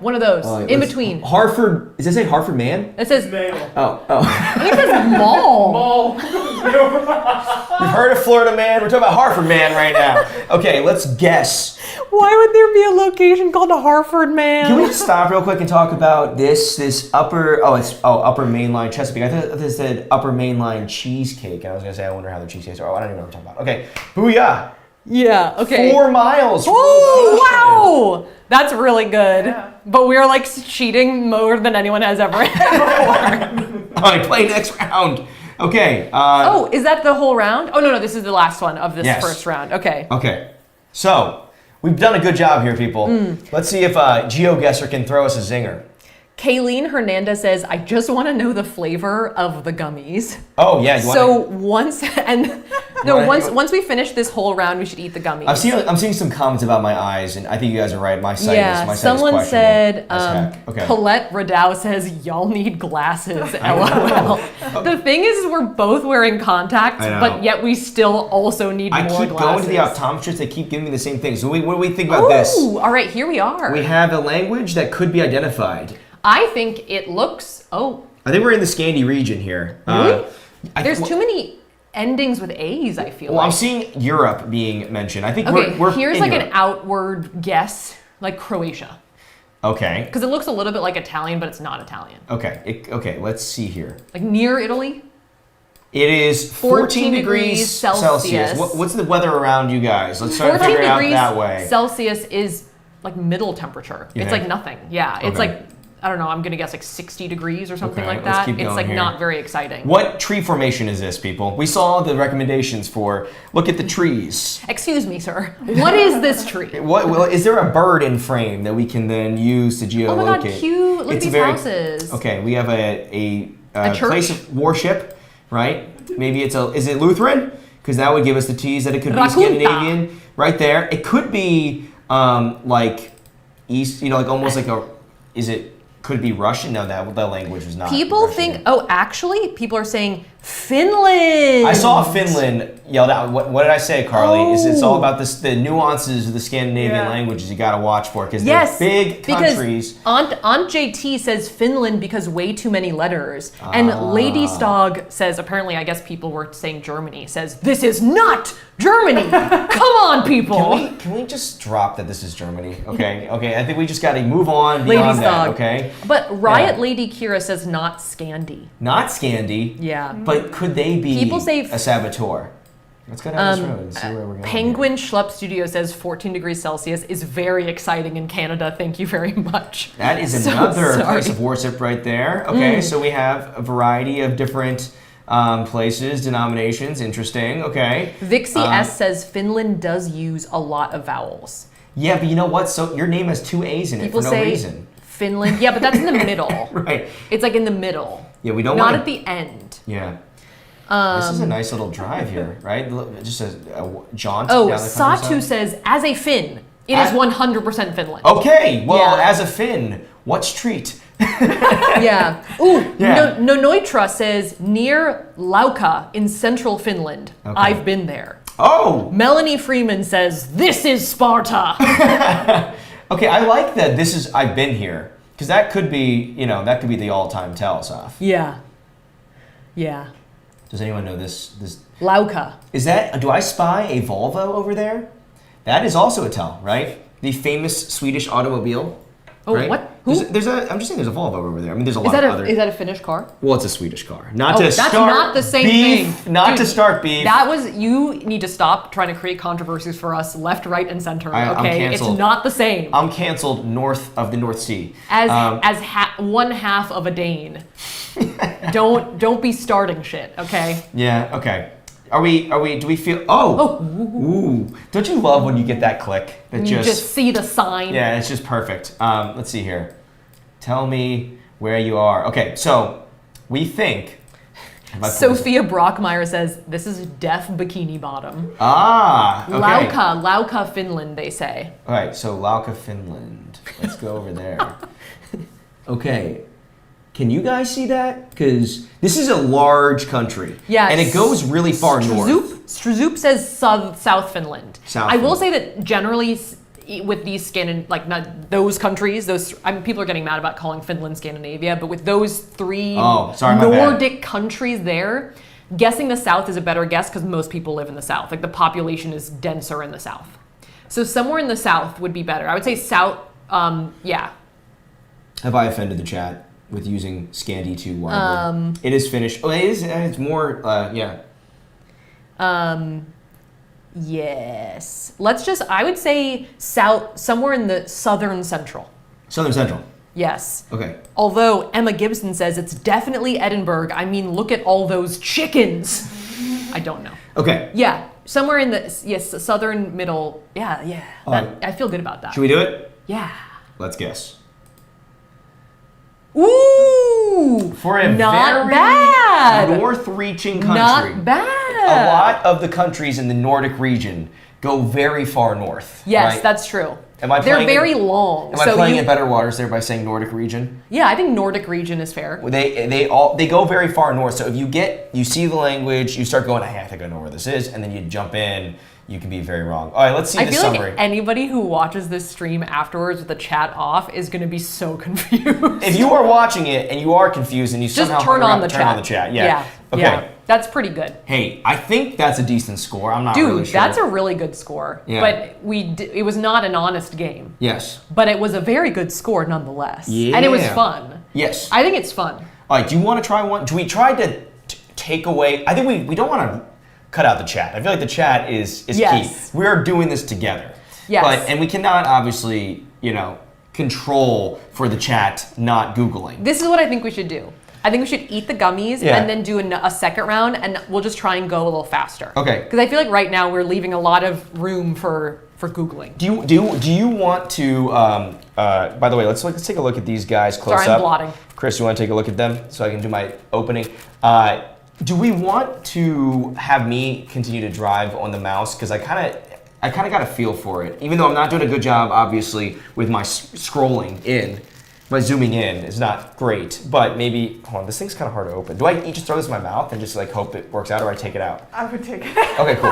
one of those. In between. Hartford, does it say Hartford Man? It says, Mail. Oh. I think it says mall. Mall. You've heard of Florida Man? We're talking about Hartford Man right now. Okay, let's guess. Why would there be a location called Hartford Man? Can we just stop real quick and talk about this upper mainline Chesapeake? I thought this said upper mainline cheesecake. And I was gonna say, I wonder how the cheesecakes are. Oh, I don't even know what I'm talking about. Okay, booyah. Yeah, okay. 4 miles. Oh, wow! That's really good. Yeah. But we're like cheating more than anyone has ever had before. All right, play next round. Okay. Oh, is that the whole round? Oh, no, this is the last one of this Yes. first round. Okay. Okay. So, We've done a good job here, people. Let's see if Geoguessr can throw us a zinger. Kayleen Hernandez says, I just want to know the flavor of the gummies. Oh yeah. Once we finish this whole round, we should eat the gummies. I'm seeing some comments about my eyes, and I think you guys are right. My sight is someone said, okay. Colette Radow says, y'all need glasses, LOL. The thing is, we're both wearing contacts, but yet we still also need more glasses. I keep going to the optometrist, they keep giving me the same thing. So what do we think about this? All right, here we are. We have a language that could be identified. I think it looks, I think we're in the Scandi region here. Really? There's too many endings with A's, I feel like. I'm seeing Europe being mentioned. I think we're here's in like Europe. an outward guess, like Croatia. Okay. Because it looks a little bit like Italian, but it's not Italian. Okay. Okay, let's see here. Like near Italy? It is 14 degrees Celsius. What's the weather around you guys? Let's try to figure it out that way. 14 degrees Celsius is like middle temperature. You it's think? like nothing. Yeah, it's like, I don't know, I'm gonna guess like 60 degrees or something like let's that. keep It's going like here. not very exciting. What tree formation is this, people? We saw the recommendations for, look at the trees. Excuse me, sir. What is this tree? Well, is there a bird in frame that we can then use to geolocate? Oh my god, cute. Look at these houses. Okay, we have a church? place of worship, right? Maybe is it Lutheran? Because that would give us the tease that it could be Scandinavian. Right there. It could be like East, like almost like could it be Russian? No, that language was not. People Russian. think, actually, people are saying Finland. I saw Finland yelled out. What did I say, Carly? It's all about the nuances of the Scandinavian languages you got to watch for because they're big countries. Aunt JT says Finland because way too many letters. And Lady Stog says, apparently, I guess people were saying Germany, says, this is not Germany. Come on, people. Can we just drop that this is Germany? Okay. I think we just got to move on beyond that. Okay. But Riot Lady Kira says not Scandi. Not Scandi. Yeah. But could they be People say a saboteur? Let's go down this road and see where we're going. Penguin Schlepp Studio says 14 degrees Celsius is very exciting in Canada. Thank you very much. That is another place of worship right there. Okay, so we have a variety of different places, denominations. Interesting. Okay. Vixie S says Finland does use a lot of vowels. Yeah, but you know what? So your name has 2 A's in it for no reason. Finland. Yeah, but that's in the middle. Right. It's like in the middle. Yeah, we don't Not want at the end. Yeah. This is a nice little drive here, right? Just a jaunt Oh, down the Satu countryside. says, as a Finn, it is 100% Finland. Okay, well, Yeah. as a Finn, what street? Yeah. Ooh, Yeah. Nonoitra says, near Lauka in central Finland. Okay. I've been there. Oh! Melanie Freeman says, this is Sparta. Okay, I like that this is, I've been here. Because that could be, that could be the all-time tell, Saf. Yeah. Yeah. Does anyone know this? Lauka. Is that, do I spy a Volvo over there? That is also a tell, right? The famous Swedish automobile. Oh, right? what? Who? I'm just saying there's a Volvo over there. I mean, there's a lot of other. Is that a Finnish car? Well, it's a Swedish car. Not to That's start not the same beef. thing. Not Dude, to start beef. You need to stop trying to create controversies for us left, right, and center, I'm okay? canceled. It's not the same. I'm canceled north of the North Sea. As one half of a Dane. Don't be starting shit, okay? Yeah, okay. Do we feel, ooh. Don't you love when you get that click? That You just see the sign. Yeah, it's just perfect. Let's see here. Tell me where you are. Okay, so we think. Sophia Brockmeyer says, this is deaf bikini bottom. Ah, okay. Lauka, Finland, they say. All right, so Lauka, Finland. Let's go over there. Okay. Can you guys see that? Because this is a large country. Yeah. And it goes really far north. Strzup says South Finland. South I will Finland. say that generally with these not those countries, people are getting mad about calling Finland Scandinavia, but with those 3 Nordic countries there, guessing the South is a better guess because most people live in the South. Like the population is denser in the South. So somewhere in the South would be better. I would say South, yeah. Have I offended the chat with using Scandi too widely? It is Finnish. Oh, it is. It's more. Yeah. Yes. I would say South, somewhere in the Southern Central. Southern Central. Yes. Okay. Although Emma Gibson says it's definitely Edinburgh. I mean, look at all those chickens. I don't know. Okay. Yeah. somewhere in the southern middle. Yeah. I feel good about that. Should we do it? Yeah. Let's guess. Ooh! For a not very bad. north-reaching country. Not bad. A lot of the countries in the Nordic region go very far north. Yes, right? that's true. Am I They're playing very in, long. Am I playing in better waters there by saying Nordic region? Yeah, I think Nordic region is fair. They go very far north. So if you see the language, you start going, hey, I think I know where this is, and then you jump in. You can be very wrong. All right, let's see the summary. I feel like anybody who watches this stream afterwards with the chat off is going to be so confused. If you are watching it and you are confused and you just somehow turn on the chat. Yeah. Okay. Yeah, that's pretty good. Hey, I think that's a decent score. I'm not really sure. That's a really good score. Yeah. But it was not an honest game. Yes. But it was a very good score nonetheless. Yeah. And it was fun. Yes. I think it's fun. All right, do you want to try one? Do we try to take away? I think we don't want to cut out the chat. I feel like the chat is Yes. key. We're doing this together. Yes. And we cannot obviously, control for the chat not Googling. This is what I think we should do. I think we should eat the gummies Yeah. and then do a second round, and we'll just try and go a little faster. Okay. Because I feel like right now we're leaving a lot of room for Googling. Do you want to? By the way, let's take a look at these guys close Sorry, up. I'm blotting. Chris, you want to take a look at them so I can do my opening? Do we want to have me continue to drive on the mouse? Because I kind of got a feel for it, even though I'm not doing a good job, obviously, with my scrolling in. My zooming in is not great, but maybe, hold on, this thing's kind of hard to open. Do I just throw this in my mouth and just hope it works out, or I take it out? I would take it. Okay, cool.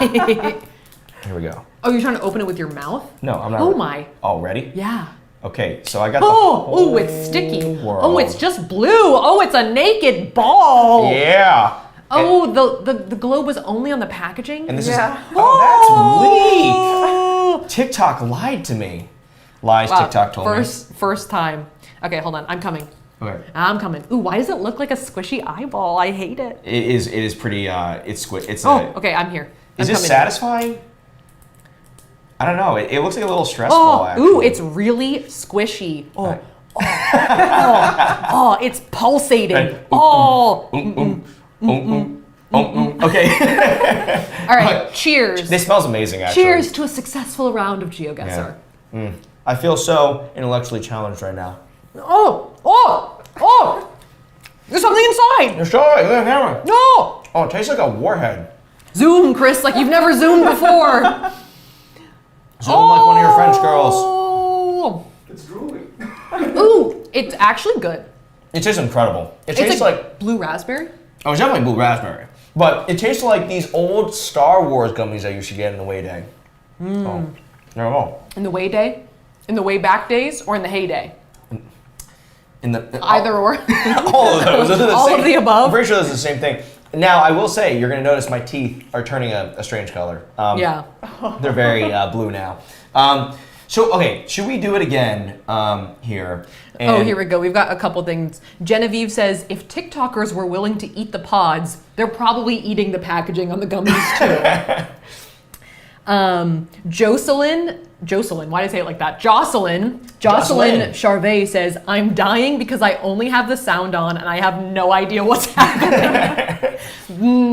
Here we go. Oh, you're trying to open it with your mouth? No, I'm not. Oh my. Oh, ready? Yeah. Okay, so I got Oh, it's sticky. world. Oh, it's just blue. Oh, it's a naked ball. Yeah. Oh, the globe was only on the packaging? And this Yeah. is, oh, that's weak. TikTok lied to me. Lies Wow, TikTok told me. First time. Okay, hold on. I'm coming. Okay. I'm coming. Ooh, why does it look like a squishy eyeball? I hate it. It is pretty, it's squid. It's Okay, I'm here. Is I'm this coming. satisfying? I don't know. It looks like a little stressful, actually. Ooh, it's really squishy. It's pulsating. Okay. All right, cheers. This smells amazing, actually. Cheers to a successful round of Geoguessr. Yeah. I feel so intellectually challenged right now. There's something inside. You're showing the camera. No. Oh, it tastes like a warhead. Zoom, Chris, like you've never zoomed before. Zoom like one of your French girls. Oh. It's drooling. Ooh, it's actually good. It tastes incredible. It It's tastes like blue raspberry. oh, it's definitely blue raspberry, but it tastes like these old Star Wars gummies I used to get in the way day. Oh, there we go. In the way day, in the way back days, or in the heyday. In the Either or. all of those. Those are the All same. of the above? I'm pretty sure this is the same thing. Now, I will say, you're going to notice my teeth are turning a strange color. Yeah. They're very blue now. So, okay, should we do it again here? Oh, here we go. We've got a couple things. Genevieve says, if TikTokers were willing to eat the pods, they're probably eating the packaging on the gummies too. Jocelyn, why did I say it like that? Jocelyn Charvet says, I'm dying because I only have the sound on and I have no idea what's happening.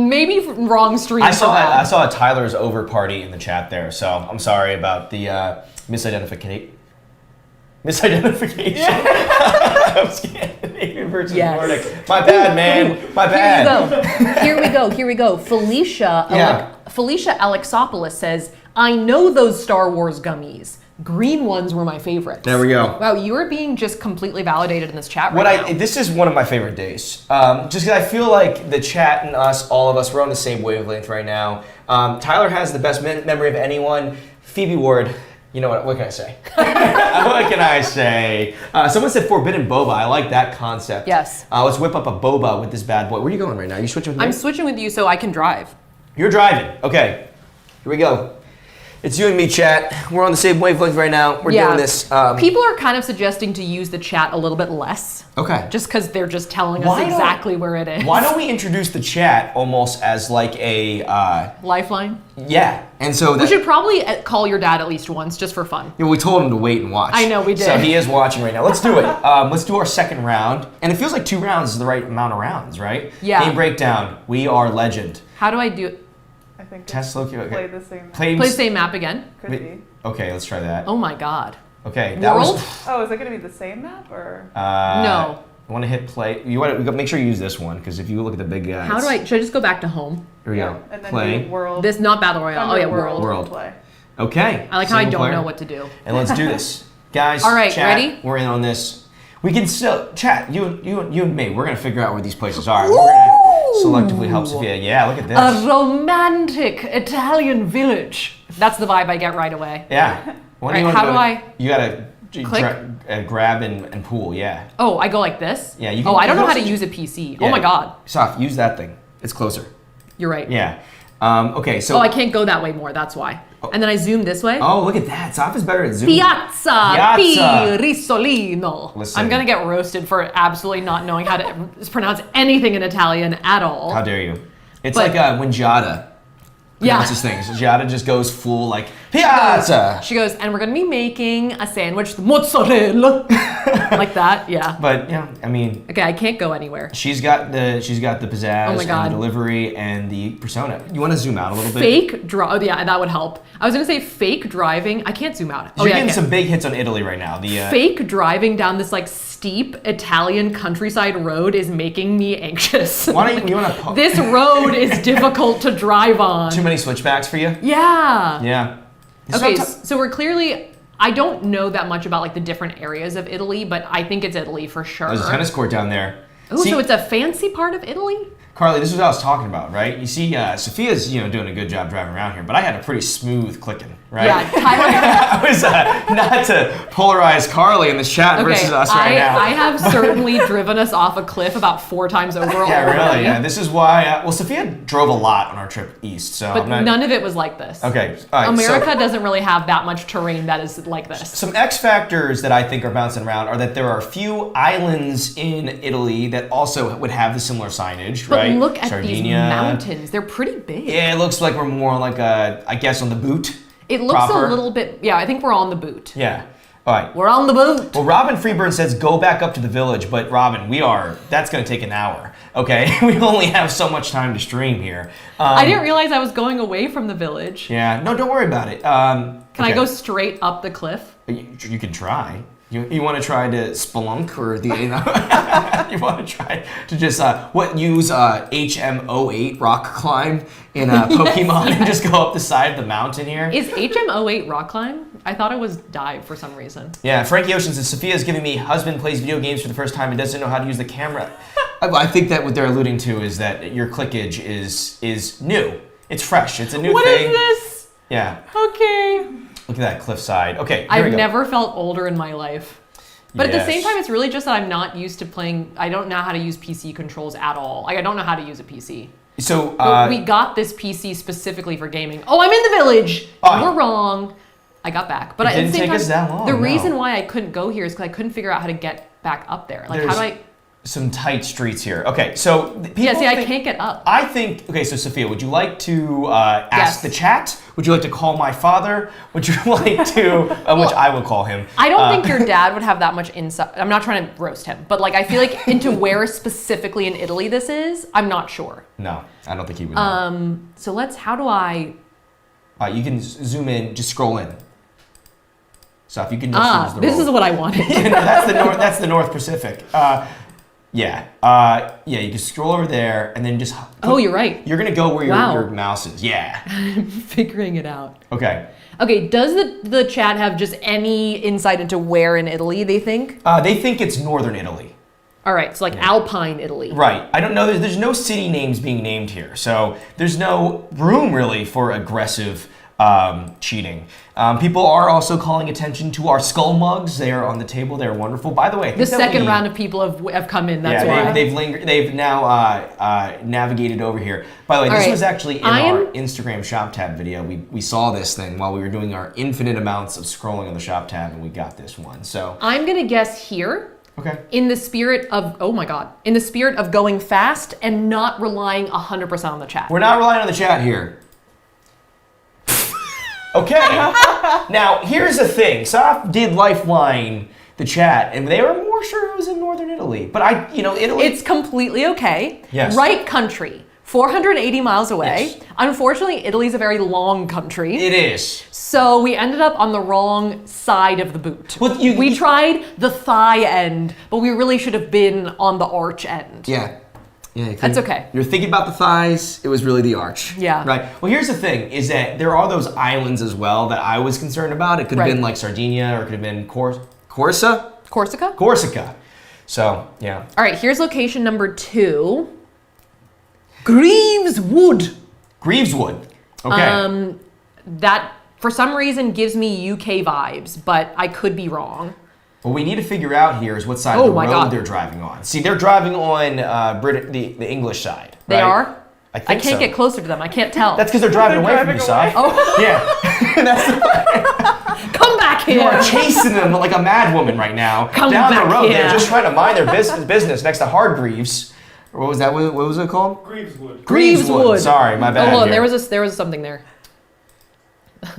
Maybe wrong stream. I saw a Tyler's over party in the chat there, so I'm sorry about the misidentification. Of Scandinavian versus Yes. Nordic. My bad, man. My bad. Here we go. Felicia Alexopoulos says, I know those Star Wars gummies. Green ones were my favorites. There we go. Wow, you are being just completely validated in this chat right now. This is one of my favorite days. Just because I feel like the chat and us, all of us, we're on the same wavelength right now. Tyler has the best memory of anyone. Phoebe Ward, you know what can I say? What can I say? Someone said forbidden boba. I like that concept. Yes. Let's whip up a boba with this bad boy. Where are you going right now? You switching with me? I'm switching with you so I can drive. You're driving. Okay. Here we go. It's you and me, chat. We're on the same wavelength right now. We're doing this. People are kind of suggesting to use the chat a little bit less. Okay. Just because they're just telling us exactly where it is. Why don't we introduce the chat almost as like a Lifeline? yeah, and so We should probably call your dad at least once, just for fun. we told him to wait and watch. I know, we did. So he is watching right now. Let's do it. Let's do our second round, and it feels like 2 rounds is the right amount of rounds, right? Yeah. Game breakdown. We are legend. How do I do it? I think Test locate. play Okay. the same map. Play Play the same map again. Could wait. be. Okay, let's try that. Oh my god. Okay, that World? was. Oh, is it going to be the same map or? No. I want to hit play. You want to make sure you use this one because if you look at the big guy. How do I? Should I just go back to home? Here we go. And then Play. do world. This not battle royale. Oh under yeah, world. World. Play. Okay. I like how I Single don't player. know what to do. And let's do this, guys. All right, chat, ready? We're in on this. We can still chat. You and me. We're gonna figure out where these places are. We're gonna selectively help Sophia. Yeah, look at this. A romantic Italian village. That's the vibe I get right away. Yeah. When Right, you wanna how go do to- I You gotta click? grab and pull. Yeah. Oh, I go like this? Yeah, you can- Oh, I don't you know how can to also- use a PC. Yeah. Oh my god. Soft. Use that thing. It's closer. You're right. Yeah. Okay. So. Oh, I can't go that way more. That's why. And then I zoom this way. Oh, look at that. Soft is better at zoom. Piazza Piazza. Risolino. Listen. I'm gonna get roasted for absolutely not knowing how to pronounce anything in Italian at all. How dare you? It's But- like when Giada Yeah. pronounces things. Giada just goes full like piazza. She goes, and we're gonna be making a sandwich, with mozzarella, like that. Yeah. But yeah, I mean, Okay, I can't go anywhere. she's got the pizzazz Oh my and God. the delivery and the persona. You want to zoom out a little bit? Fake drive. Oh yeah, that would help. I was gonna say fake driving. I can't zoom out. Oh You're yeah, I getting can. some big hits on Italy right now. The Fake driving down this like steep Italian countryside road is making me anxious. why don't you want to This road is difficult to drive on. too many switchbacks for you? Yeah. Yeah. Okay, Someti- so we're clearly. I don't know that much about like the different areas of Italy, but I think it's Italy for sure. There's a tennis court down there. Oh, See, so it's a fancy part of Italy? Carly, this is what I was talking about, right? You see, Sophia's doing a good job driving around here, but I had a pretty smooth clicking, right? Yeah, Tyler. I was not to polarize Carly in this chat versus us right now. I have certainly driven us off a cliff about 4 times over Yeah, already. really. Yeah, this is why. Well, Sophia drove a lot on our trip east, so But I'm not. none of it was like this. Okay, all right. America So, doesn't really have that much terrain that is like this. some X factors that I think are bouncing around are that there are a few islands in Italy that also would have the similar signage, But right? look at Sardinia. these mountains. They're pretty big. Yeah, it looks like we're more on like I guess on the boot. It looks proper. a little bit. Yeah, I think we're on the boot. Yeah. All right. We're on the boot. Well, Robin Freeburn says go back up to the village, but Robin, that's going to take an hour. Okay, we only have so much time to stream here. I didn't realize I was going away from the village. Yeah, no, don't worry about it. Can I go straight up the cliff? You can try. You want to try to spelunk or the you want to try to just use HM08 rock climb in Pokemon and just go up the side of the mountain here? Is HM08 rock climb? I thought it was dive for some reason. Yeah, Frankie Ocean says Sophia's giving me husband plays video games for the first time and doesn't know how to use the camera. I think that what they're alluding to is that your clickage is new. It's fresh. It's a new What thing. is this? Yeah. Okay. Look at that cliffside. Okay, here I've we go. never felt older in my life. But at the same Yes. time, it's really just that I'm not used to playing. I don't know how to use PC controls at all. Like, I don't know how to use a PC. So But we got this PC specifically for gaming. Oh, I'm in the village. Oh. We're wrong. I got back. But It at the didn't same take time, us that long, the no. reason why I couldn't go here is because I couldn't figure out how to get back up there. Like, how do I? some tight streets here. Okay, so people Yeah, see, I think- can't get up. I think, okay, so Sophia, would you like to ask Yes. the chat? Would you like to call my father? Would you like to, which I will call him. I don't think your dad would have that much insight. I'm not trying to roast him, but like I feel like into where specifically in Italy this is, I'm not sure. No, I don't think he would know. So how do I? You can zoom in, just scroll in. So if you can just use the This roll. is what I wanted. No, that's the North Pacific. Yeah, you can scroll over there and then just. Oh, you're right. You're gonna go where Wow. your mouse is. Yeah. I'm figuring it out. Okay. Okay, does the chat have just any insight into where in Italy they think? They think it's northern Italy. All right, so like Alpine Italy. Right. I don't know. There's no city names being named here, so there's no room really for aggressive cheating. People are also calling attention to our skull mugs. They are on the table. They're wonderful. By the way, I think The that second we- round of people have come in. That's why. they've lingered. They've now navigated over here. By the way, All this right. was actually in I am- our Instagram shop tab video. We saw this thing while we were doing our infinite amounts of scrolling on the shop tab, and we got this one. So I'm gonna guess here. okay. In the spirit of, oh my God, in the spirit of going fast and not relying 100% on the chat. We're not relying on the chat here. Okay. Now, here's the thing. Saf did lifeline the chat, and they were more sure it was in northern Italy. But Italy. It's completely okay. Yes. Right country 480 miles away. Yes. Unfortunately, Italy's a very long country. It is. So we ended up on the wrong side of the boot. Well, we tried the thigh end, but we really should have been on the arch end. Yeah. Yeah, That's okay. You're thinking about the thighs. It was really the arch. Yeah. Right. Well, here's the thing: is that there are those islands as well that I was concerned about. It could have Right. been like Sardinia, or it could have been Corsica. Corsica? So yeah. All right, here's location number 2. Greaveswood. Greaveswood. Okay. That, for some reason, gives me UK vibes, but I could be wrong. What we need to figure out here is what side of the road they're driving on. See, they're driving on the English side. They right? are? I I think can't so. get closer to them. I can't tell. That's because they're driving away from you, Saf. Oh. Yeah. That's Come back here. You are chasing them like a mad woman right now. Come down back the road. here. They're just trying to mind their business next to Hardgreaves. Or what was that? What was it called? Greaveswood. Greaveswood. Sorry, my bad. Oh, hold on. here. There was something there.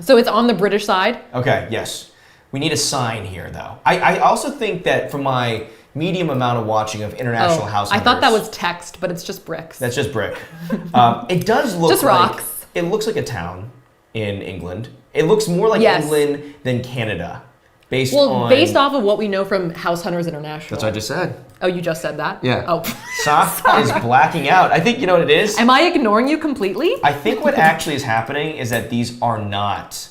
So it's on the British side. Okay, yes. We need a sign here, though. I also think that from my medium amount of watching of International House I thought that Hunters- was text, but it's just bricks. That's just brick. It does look Just like... rocks. It looks like a town in England. It looks more like Yes. England than Canada. Based off of what we know from House Hunters International. That's what I just said. Oh, you just said that? Yeah. Oh. Saf is blacking out. I think you know what it is? Am I ignoring you completely? I think what actually is happening is that these are not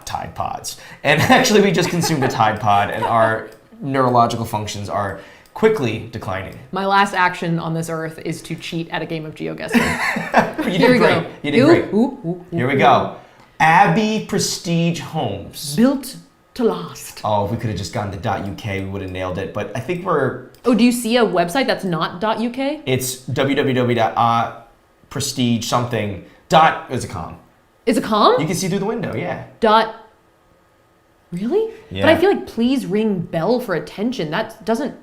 Tide Pods. And actually we just consumed a Tide Pod and our neurological functions are quickly declining. My last action on this earth is to cheat at a game of Geoguessr. You Here we did great. go. You did great. Ooh, Here we go. Abbey Prestige Homes. Built to last. Oh, if we could have just gotten the .uk, we would have nailed it. But I think Oh, do you see a website that's not .uk? it's www.prestige something. Is it com? Is it com? You can see through the window, yeah. Really? Yeah. But I feel like please ring bell for attention. That doesn't.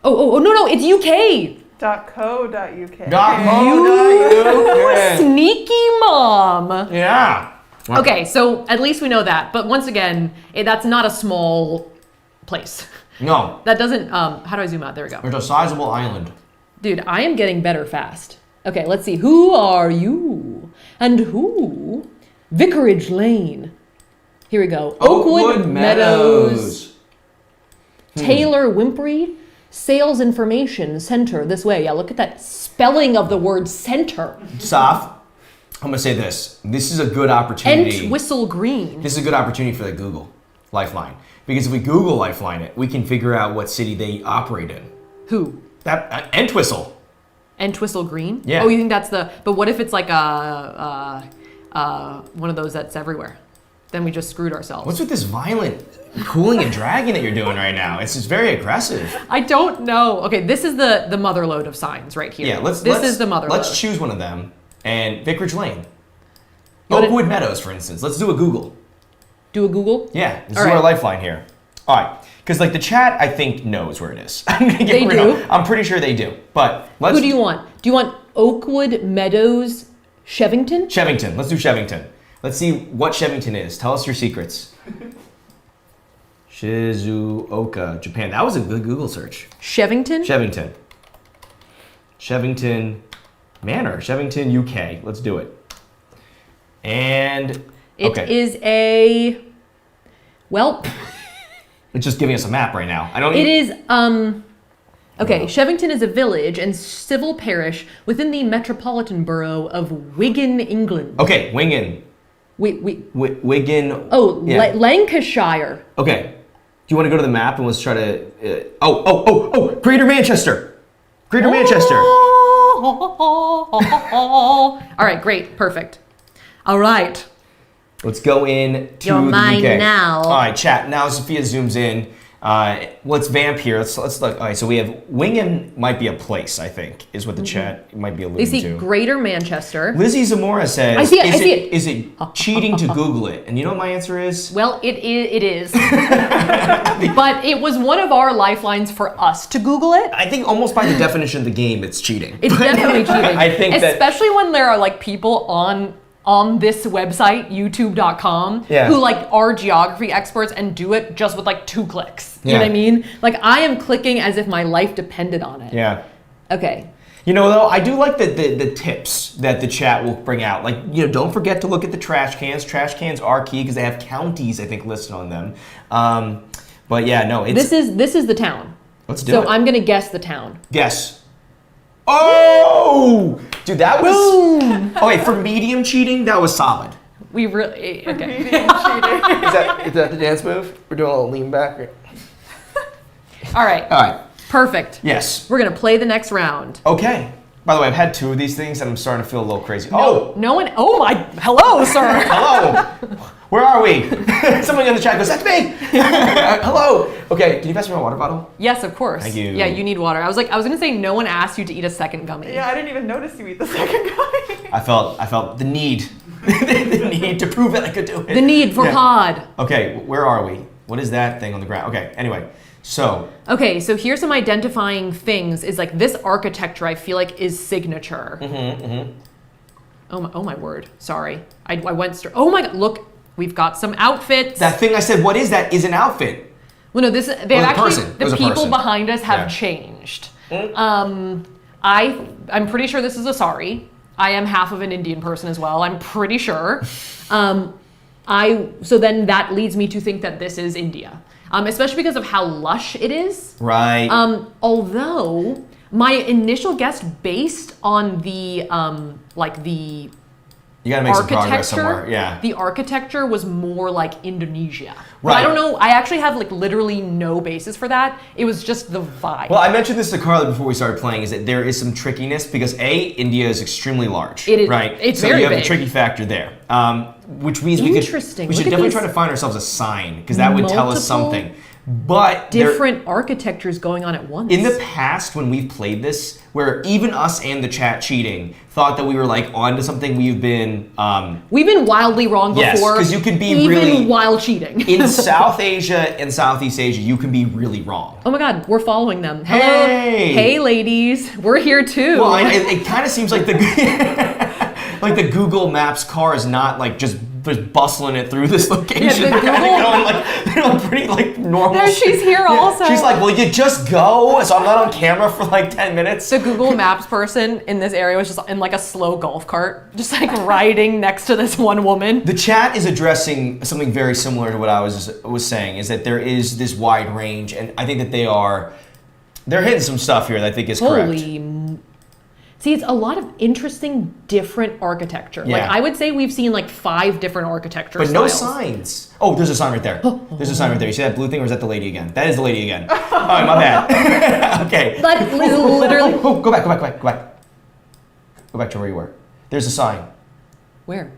Oh, no, it's UK. .co.uk. .co.uk. Sneaky mom. Yeah. Okay, so at least we know that. But once again, that's not a small place. No, That doesn't. How do I zoom out? There we go. there's a sizable island. Dude, I am getting better fast. Okay, let's see. Who are you? And who? Vicarage Lane. Here we go. Oakwood Meadows. Taylor Wimpy. Sales Information Center. This way. Yeah, look at that spelling of the word center. Saf, I'm gonna say this. This is a good opportunity. Entwistle Green. This is a good opportunity for the Google Lifeline. Because if we Google Lifeline it, we can figure out what city they operate in. Who? That Entwistle. Entwistle Green? Yeah. Oh, you think that's the... But what if it's like one of those that's everywhere? Then we just screwed ourselves. What's with this violent cooling and dragging that you're doing right now? It's just very aggressive. I don't know. Okay, this is the motherload of signs right here. Yeah, This is the motherload. Let's choose one of them. And Vicarage Lane. You wanna- Oakwood Meadows, for instance. Let's do a Google. Do a Google? Yeah, this All is our right. lifeline here. All right, because like the chat, I think knows where it is. I'm gonna get They real. do? I'm pretty sure they do. But let's. Who do you want? Do you want Oakwood Meadows Shevington? Shevington. Let's do Shevington. Let's see what Shevington is. Tell us your secrets. Shizuoka, Japan. That was a good Google search. Shevington? Shevington. Shevington Manor. Shevington, UK. Let's do it. And It is a... Well, it's just giving us a map right now. I don't. it is... Okay, Shevington is a village and civil parish within the metropolitan borough of Wigan, England. Okay, Wigan. Wigan. Oh, yeah. Lancashire. Okay. Do you want to go to the map and let's try to? Greater Manchester. Greater Manchester. All right, great, perfect. All right. Let's go in to You're the mine UK. now. All right, chat. Now Safiya zooms in. Let's vamp here. Let's look. All right, so we have Wingen might be a place. I think is what the chat might be They alluding see to. Greater Manchester. Lizzie Zamora says, I see it, I see it. Is it cheating to Google it?" And you know what my answer is? Well, it is. But it was one of our lifelines for us to Google it. I think almost by the definition of the game, it's cheating. It's definitely cheating. I think that- especially when there are like people on this website, youtube.com, Yeah. who like are geography experts and do it just with like 2 clicks. You know Yeah. what I mean? Like I am clicking as if my life depended on it. Yeah. Okay. You know, though, I do like the tips that the chat will bring out. Like, you know, don't forget to look at the trash cans. Trash cans are key because they have counties, I think, listed on them. But yeah, no, it's... This is the town. Let's do it. So I'm going to guess the town. Guess. Oh! Dude, that was... Boom! Okay, for medium cheating, that was solid. We really... Okay. Medium cheating. Is that the dance move? We're doing a little lean back. All right. All right. Perfect. Yes. We're going to play the next round. Okay. By the way, I've had 2 of these things and I'm starting to feel a little crazy. No one... Oh my... Hello, sir. Hello. Where are we? Somebody in the chat goes, that's me. Hello. Okay, can you pass me my water bottle? Yes, of course. Thank you. Yeah, you need water. I was gonna say no one asked you to eat a second gummy. Yeah, I didn't even notice you eat the second gummy. I felt the need. The need to prove that I could do it. The need for pod. Okay, where are we? What is that thing on the ground? Okay, anyway. So. Okay, so here's some identifying things. Is like this architecture I feel like is signature. Oh my word. Sorry. I went straight. Oh my god, look. We've got some outfits. That thing I said, what is that, is an outfit. Well, no, they've actually, the people person. behind us have changed. I'm pretty sure this is a sari. I am half of an Indian person as well. I'm pretty sure. So then that leads me to think that this is India, especially because of how lush it is. Right. Although my initial guess, based on the the you gotta make some progress somewhere. Yeah. The architecture was more like Indonesia. Right. But I don't know. I actually have like literally no basis for that. It was just the vibe. Well, I mentioned this to Carla before we started playing, is that there is some trickiness because India is extremely large. It is. Right. It's so very you have big. a tricky factor there, which means we should Look definitely at try to find ourselves a sign because that would tell us something. But different architectures going on at once. In the past, when we've played this, where even us and the chat cheating thought that we were like onto something, we've been wildly wrong before. Yes, because you can be even really while cheating. In South Asia and Southeast Asia, you can be really wrong. Oh my God, we're following them. Hello, hey ladies, we're here too. Well, it kind of seems like the like the Google Maps car is not like just bustling it through this location. Yeah, they're on pretty like normal. There, she's here also. She's like, well, you just go, so I'm not on camera for like 10 minutes. The Google Maps person in this area was just in like a slow golf cart, just like riding next to this one woman. The chat is addressing something very similar to what I was saying, is that there is this wide range, and I think that they're hitting some stuff here that I think is correct. See, it's a lot of interesting, different architecture. Yeah. Like, I would say we've seen like 5 different architecture But styles. no signs. Oh, there's a sign right there. There's a sign right there. You see that blue thing, or is that the lady again? That is the lady again. Oh, my bad. Okay. But literally... Go back. Go back to where you were. There's a sign. Where?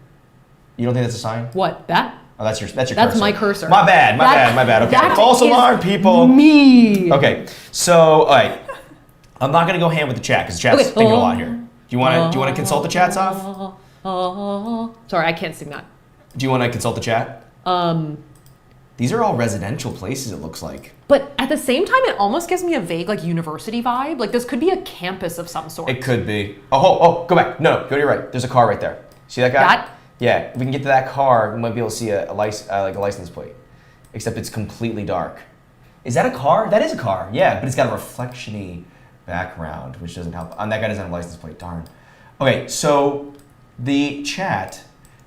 You don't think that's a sign? What, that? Oh, that's your cursor. That's my cursor. My bad. Okay. False alarm, people. Me. Okay. So, all right. I'm not gonna go hand with the chat because the chat's thinking a lot here. Do you want to consult the chats off? Sorry, I can't sing that. Do you want to consult the chat? These are all residential places. It looks like. But at the same time, it almost gives me a vague like university vibe. Like this could be a campus of some sort. It could be. Oh, go back. No, go to your right. There's a car right there. See that guy? That? Yeah. If we can get to that car, we might be able to see a license plate. Except it's completely dark. Is that a car? That is a car. Yeah, but it's got a reflection-y background, which doesn't help. That guy doesn't have a license plate, darn. Okay, so the chat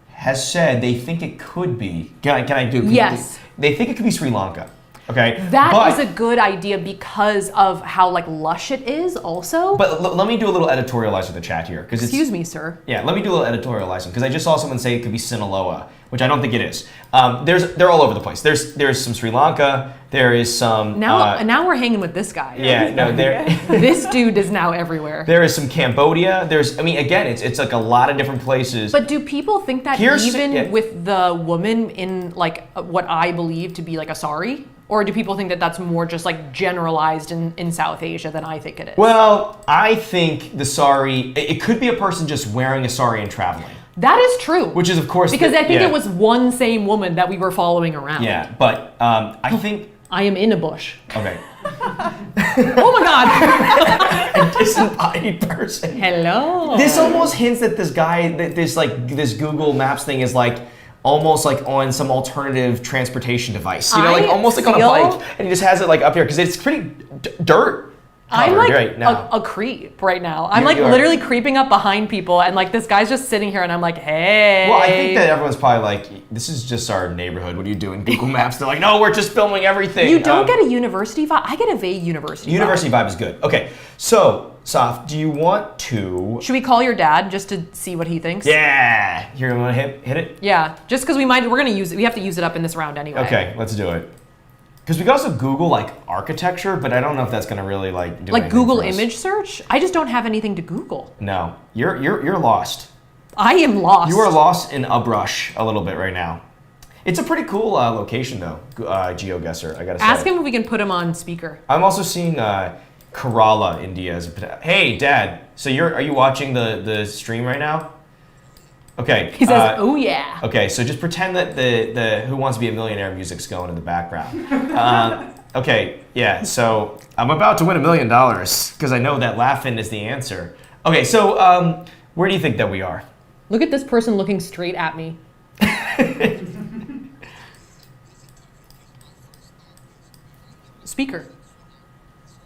has said they think it could be. Can I do? Yes. They think it could be Sri Lanka. Okay. That is a good idea because of how like lush it is also. But let me do a little editorialize with the chat here. Excuse me, sir. Yeah, let me do a little editorializing because I just saw someone say it could be Sinaloa, which I don't think it is. They're all over the place. There's some Sri Lanka. There is some. Now we're hanging with this guy. Yeah, no, there. This dude is now everywhere. There is some Cambodia. Again, it's like a lot of different places. But do people think that with the woman in like what I believe to be like a sari? Or do people think that that's more just like generalized in South Asia than I think it is? Well, I think the sari, it could be a person just wearing a sari and traveling. That is true. Which is, of course, because I think it was one same woman that we were following around. Yeah, but I think I am in a bush. Okay. Oh my God! A disembodied person. Hello. This almost hints that this guy, this Google Maps thing is like almost like on some alternative transportation device. You know, like almost like on a bike, and he just has it like up here because it's pretty dirt. I'm covered like right now. a creep right now. I'm You- like you are- literally creeping up behind people, and like this guy's just sitting here, and I'm like, hey. Well, I think that everyone's probably like, this is just our neighborhood. What are you doing? Google Maps. They're like, no, we're just filming everything. You don't get a university vibe. I get a vague university. University vibe is good. Okay, so Saf, do you want to? Should we call your dad just to see what he thinks? Yeah. Here, you want to hit it? Yeah. Just because we're gonna use it. We have to use it up in this round anyway. Okay, let's do it. Because we could also Google like architecture, but I don't know if that's gonna really like do Like anything Google for us. image search. I just don't have anything to Google. No, you're lost. I am lost. You are lost in a brush a little bit right now. It's a pretty cool location though, Geoguessr. I gotta say. Ask him if we can put him on speaker. I'm also seeing Kerala, India as a. Hey, Dad. So are you watching the stream right now? Okay. He says, "Oh yeah." Okay, so just pretend that the Who Wants to Be a Millionaire music's going in the background. Okay, yeah. So I'm about to win $1 million because I know that laughing is the answer. Okay, so where do you think that we are? Look at this person looking straight at me. Speaker.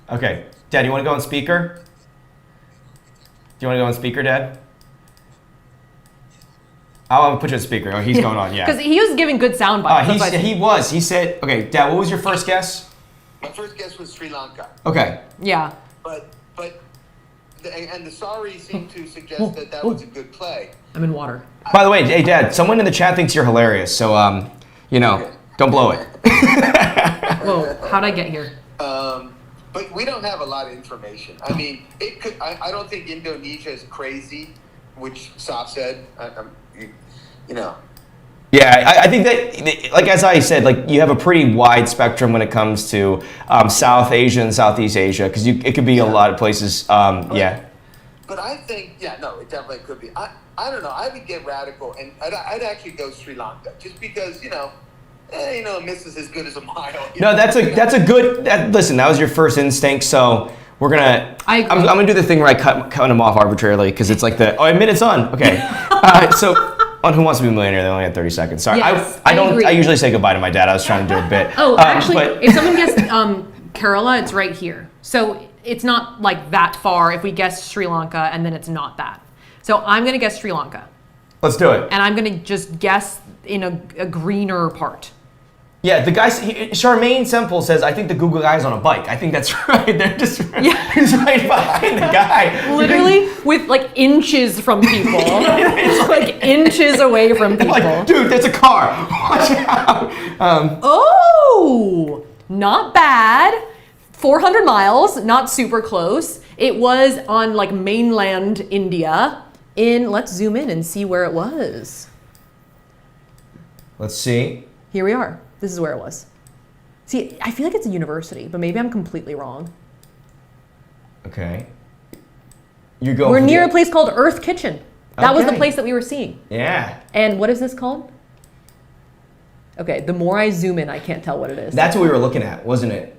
Okay, Dad, you want to go on speaker? Do you want to go on speaker, Dad? I'm gonna put you on speaker. Oh, he's going on, yeah. Because he was giving good sound bites. That's why I- He was. He said, okay, Dad, what was your first guess? My first guess was Sri Lanka, Okay. Yeah. but the sorry seemed to suggest that was a good play. I'm in water. By the way, hey, Dad, someone in the chat thinks you're hilarious, so, don't blow it. Whoa, how'd I get here? But we don't have a lot of information. I mean, it could. I don't think Indonesia is crazy, which Saf said. You know. Yeah, I think that, like as I said, like you have a pretty wide spectrum when it comes to South Asia and Southeast Asia, because it could be a lot of places. Yeah. But I think, it definitely could be. I don't know. I would get radical, and I'd actually go Sri Lanka, just because a miss is as good as a mile. No, that's a good. Listen, that was your first instinct, so we're gonna. I'm gonna do the thing where I cut them off arbitrarily because it's like I admit it's on. Okay. So on Who Wants to Be a Millionaire, they only had 30 seconds. Sorry, Yes, I don't. agree. I usually say goodbye to my dad. I was trying to do a bit. Oh, actually, but- if someone guessed Kerala, it's right here. So it's not like that far if we guess Sri Lanka and then it's not that. So I'm going to guess Sri Lanka. Let's do it. And I'm going to just guess in a greener part. Yeah, the guy, Charmaine Semple says, I think the Google guy's on a bike. I think that's right. They're just he's right behind the guy. Literally with like inches from people. It's like inches away from people. Like, dude, that's a car. Watch out. Oh, not bad. 400 miles, not super close. It was on like mainland India. Let's zoom in and see where it was. Let's see. Here we are. This is where it was. See, I feel like it's a university, but maybe I'm completely wrong. Okay. You go. We're near a place called Earth Kitchen. That was the Okay. place that we were seeing. Yeah. And what is this called? Okay, the more I zoom in, I can't tell what it is. That's what we were looking at, wasn't it?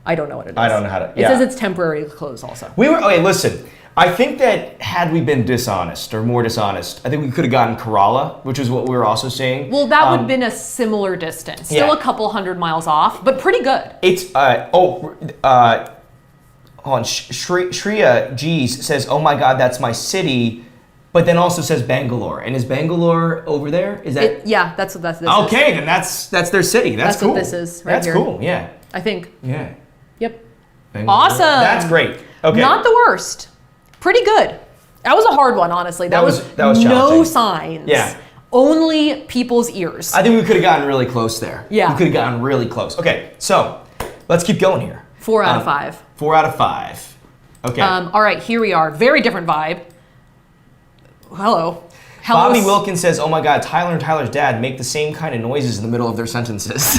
I don't know what it is. I don't know how to. It says it's temporary closed also. We were. Okay, listen. I think that had we been dishonest or more dishonest, I think we could have gotten Kerala, which is what we were also saying. Well, that would have been a similar distance. Still yeah. a couple hundred miles off, but pretty good. It's on Shreya G's says, "Oh my God, that's my city," but then also says Bangalore. And is Bangalore over there? Is that? Yeah, that's what this is. Okay, then that's their city. That's cool. what this is right that's here. cool. Yeah. I think. Yeah. Yep. Bangalore. Awesome. That's great. Okay. Not the worst. Pretty good. That was a hard one, honestly. That was that was no challenging. signs. Yeah. Only people's ears. I think we could have gotten really close there. Yeah. We could have gotten really close. Okay, so let's keep going here. 4 out of 5. 4 out of 5. Okay. All right, here we are. Very different vibe. Hello. Bobby Wilkins says, "Oh my God, Tyler and Tyler's dad make the same kind of noises in the middle of their sentences."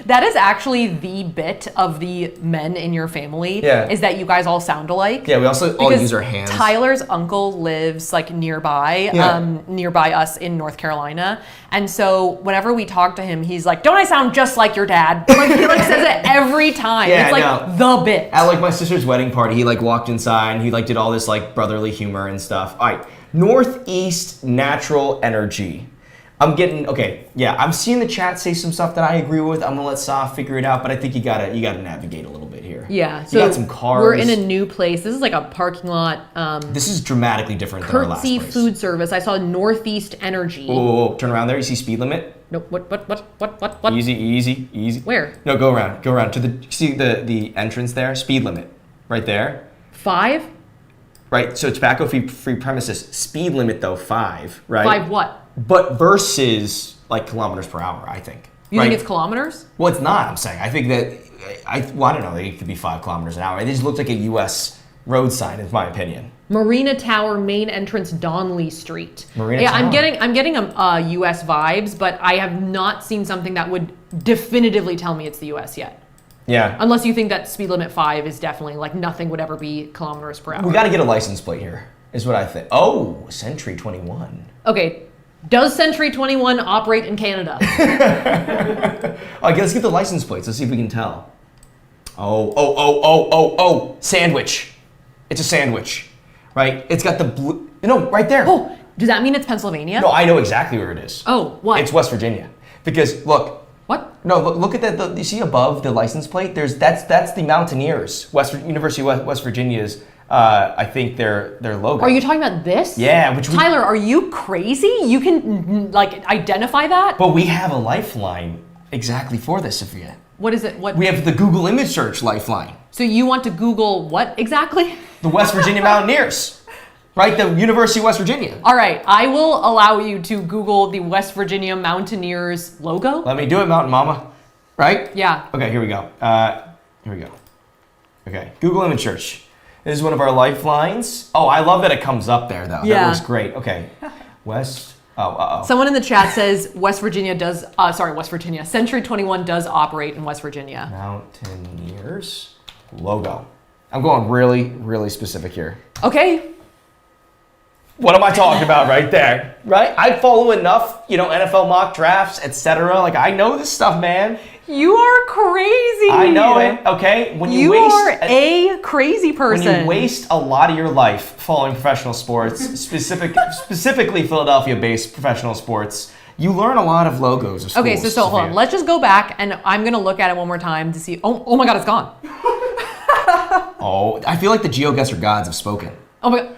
That is actually the bit of the men in your family. Yeah. Is that you guys all sound alike. Yeah, we also all Because use our hands. Tyler's uncle lives like nearby, Yeah. nearby us in North Carolina. And so whenever we talk to him, he's like, "Don't I sound just like your dad?" Like he like says it every time. Yeah, it's like no. the bit. At like my sister's wedding party, he like walked inside and he like did all this like brotherly humor and stuff. All right, Northeast Natural Energy. I'm getting I'm seeing the chat say some stuff that I agree with. I'm gonna let Saf figure it out, but I think you gotta navigate a little bit Yeah, You so got some cars. we're in a new place. This is like a parking lot. This is dramatically different than our last Curtsy place. Food Service. I saw Northeast Energy. Oh, turn around there. You see speed limit? No, what? Easy. Where? No, go around to the. See the entrance there? Speed limit, right there. 5? Right. So tobacco-free premises. Speed limit though 5. Right. 5 what? But versus like kilometers per hour, I think. You right? think it's kilometers? Well, it's not. I'm saying. I think that I don't know. It could be 5 kilometers an hour. It just looked like a U.S. road sign, in my opinion. Marina Tower, main entrance, Donley Street. Marina yeah, Tower. I'm getting U.S. vibes, but I have not seen something that would definitively tell me it's the U.S. yet. Yeah. Unless you think that speed limit 5 is definitely like nothing would ever be kilometers per hour. We got to get a license plate here, is what I think. Oh, Century 21. Okay, does Century 21 operate in Canada? Okay, let's get the license plates. Let's see if we can tell. Oh. Sandwich. It's a sandwich, right? It's got the blue. No, right there. Oh, does that mean it's Pennsylvania? No, I know exactly where it is. Oh, what? It's West Virginia. Because look. What? No, look at that. You see above the license plate? That's the Mountaineers. University of West Virginia's. I think their logo. Are you talking about this? Yeah, which Tyler, are you crazy? You can like identify that? But we have a lifeline exactly for this, Safiya. What is it? What? We have the Google image search lifeline. So you want to Google what exactly? The West Virginia Mountaineers, right? The University of West Virginia. All right, I will allow you to Google the West Virginia Mountaineers logo. Let me do it, Mountain Mama. Right? Yeah. Okay, here we go. Okay, Google image search. This is one of our lifelines. Oh, I love that it comes up there, though. Yeah. That looks great. Okay, West. Oh. Someone in the chat says West Virginia. Century 21 does operate in West Virginia. Mountaineers logo. I'm going really, really specific here. Okay. What am I talking about right there? Right? I follow enough, NFL mock drafts, etc. Like I know this stuff, man. You are crazy. I know it. Okay, when You are a crazy person. When you waste a lot of your life following professional sports, specifically Philadelphia-based professional sports, you learn a lot of logos of schools. Okay, so hold on. Let's just go back, and I'm gonna look at it one more time to see. Oh my God, it's gone. Oh, I feel like the Geoguessr gods have spoken. Oh my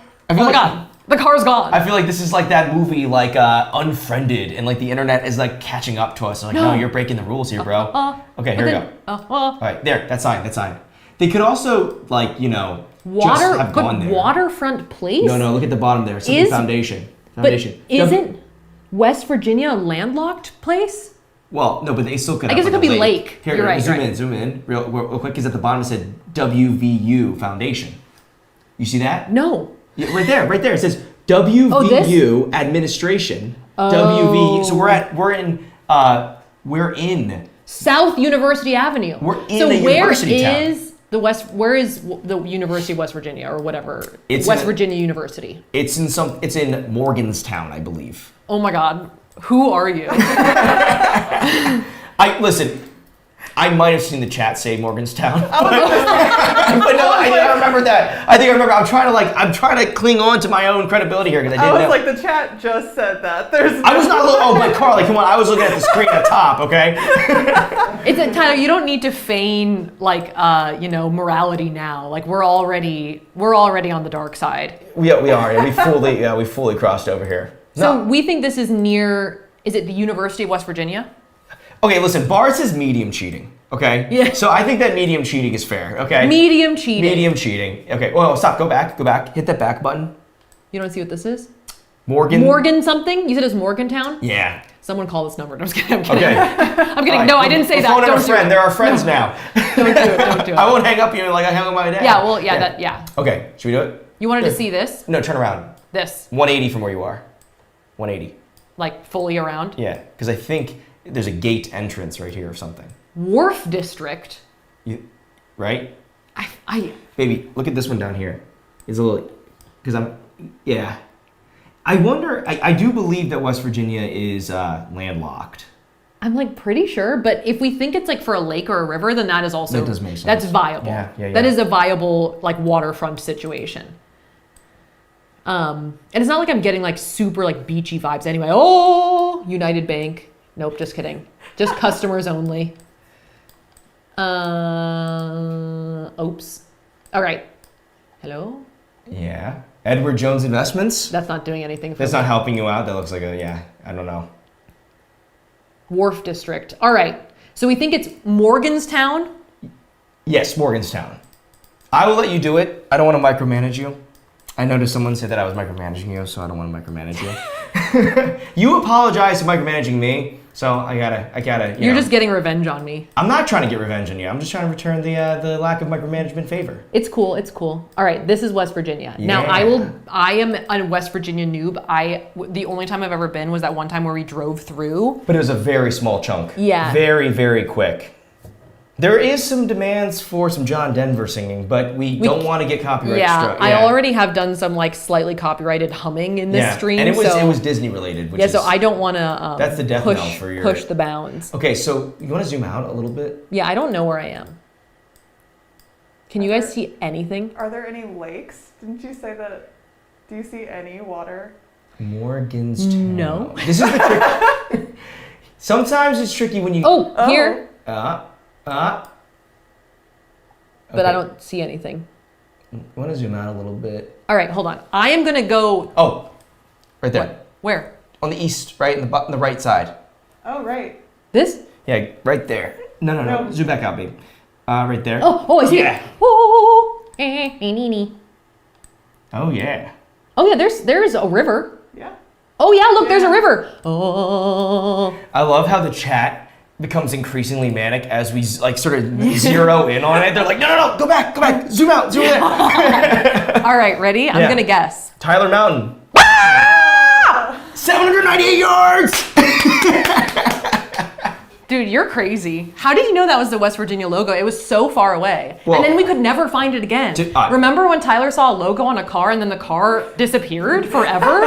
God. The car's gone. I feel like this is like that movie, like Unfriended, and like the internet is like catching up to us. Like, no, you're breaking the rules here, bro. Okay, here we go. All right, there, that sign. They could also, like, just have gone there. Waterfront Place? No, look at the bottom there. Something foundation. But isn't West Virginia a landlocked place? Well, no, but they still could. I guess it could be lake. Here, You're right. zoom in, real quick. Because at the bottom it said WVU Foundation. You see that? No. Yeah, right there. It says WVU Administration. WVU. So we're in South University Avenue. We're in a university town. Where is the University of West Virginia or whatever? It's Virginia University. It's in Morgantown, I believe. Oh my God. Who are you? I might have seen the chat say Morgantown. But no, I remember that. I remember. I'm trying to cling on to my own credibility here because I didn't know. like, the chat just said that. I was not looking. Oh, but Carly, come on! I was looking at the screen at the top. Okay. Tyler. You don't need to feign morality now. Like we're already on the dark side. We are. Yeah, we fully crossed over here. So we think this is near. Is it the University of West Virginia? Okay, listen, Bar says medium cheating, okay? Yeah. So I think that medium cheating is fair, okay? Medium cheating. Okay, well, stop, go back. Hit that back button. You don't see what this is? Morgan something? You said it was Morgantown? Yeah. Someone call this number. No, I'm just kidding. Okay. I'm kidding. Right. No, I didn't say that. Don't do it. They're our friends now. Don't do it. I won't hang up you like I hung up my dad. Yeah, well, yeah. Okay, should we do it? You wanted to see this? No, turn around. This. 180 from where you are. 180. Like fully around? Yeah, because I think there's a gate entrance right here or something. Wharf District. Right? I Baby, look at this one down here. It's a little, yeah. I wonder, I do believe that West Virginia is landlocked. I'm like pretty sure, but if we think it's like for a lake or a river, then that is also, that does make sense. That's viable. Yeah. That is a viable like waterfront situation. And it's not like I'm getting like super like beachy vibes anyway. Oh, United Bank. Nope, just kidding. Just customers only. Oops. All right. Hello? Yeah. Edward Jones Investments? That's not doing anything for That's me. not helping you out. That looks like a, I don't know. Wharf District. All right. So we think it's Morganstown. Yes, Morganstown. I will let you do it. I don't want to micromanage you. I noticed someone said that I was micromanaging you, so I don't want to micromanage you. You apologize for micromanaging me, so I gotta. You're just getting revenge on me. I'm not trying to get revenge on you. I'm just trying to return the lack of micromanagement favor. It's cool. It's cool. All right. This is West Virginia. Now Yeah. I am a West Virginia noob. The only time I've ever been was that one time where we drove through. But it was a very small chunk. Yeah. Very, very quick. There is some demands for some John Denver singing, but we don't want to get copyright struck. I already have done some like slightly copyrighted humming in this stream. And it so, was Disney related. Which so I don't want to that's the death knell for your push the bounds. Okay, so you want to zoom out a little bit? Yeah, I don't know where I am. Can you guys see anything? Are there any lakes? Didn't you say that? Do you see any water? Morganstown. No. This is the trick. Sometimes it's tricky when you. Oh, here. But I don't see anything. You want to zoom out a little bit? All right, hold on. I am gonna go. Oh, right there. Where? On the east, right in the right side. Oh, right. This? Yeah, right there. No. No. Zoom back out, babe. Right there. Oh, I see Yeah. it. Oh, nee. Oh yeah. Oh yeah, there's a river. Yeah. Oh yeah, look, there's a river. Oh. I love how the chat becomes increasingly manic as we like sort of zero in on it. They're like, no, go back, zoom out, zoom in. All right, ready? I'm Yeah. gonna guess. Tyler Mountain. 798 yards. Dude, you're crazy. How did you know that was the West Virginia logo? It was so far away. Well, and then we could never find it again. Remember when Tyler saw a logo on a car and then the car disappeared forever?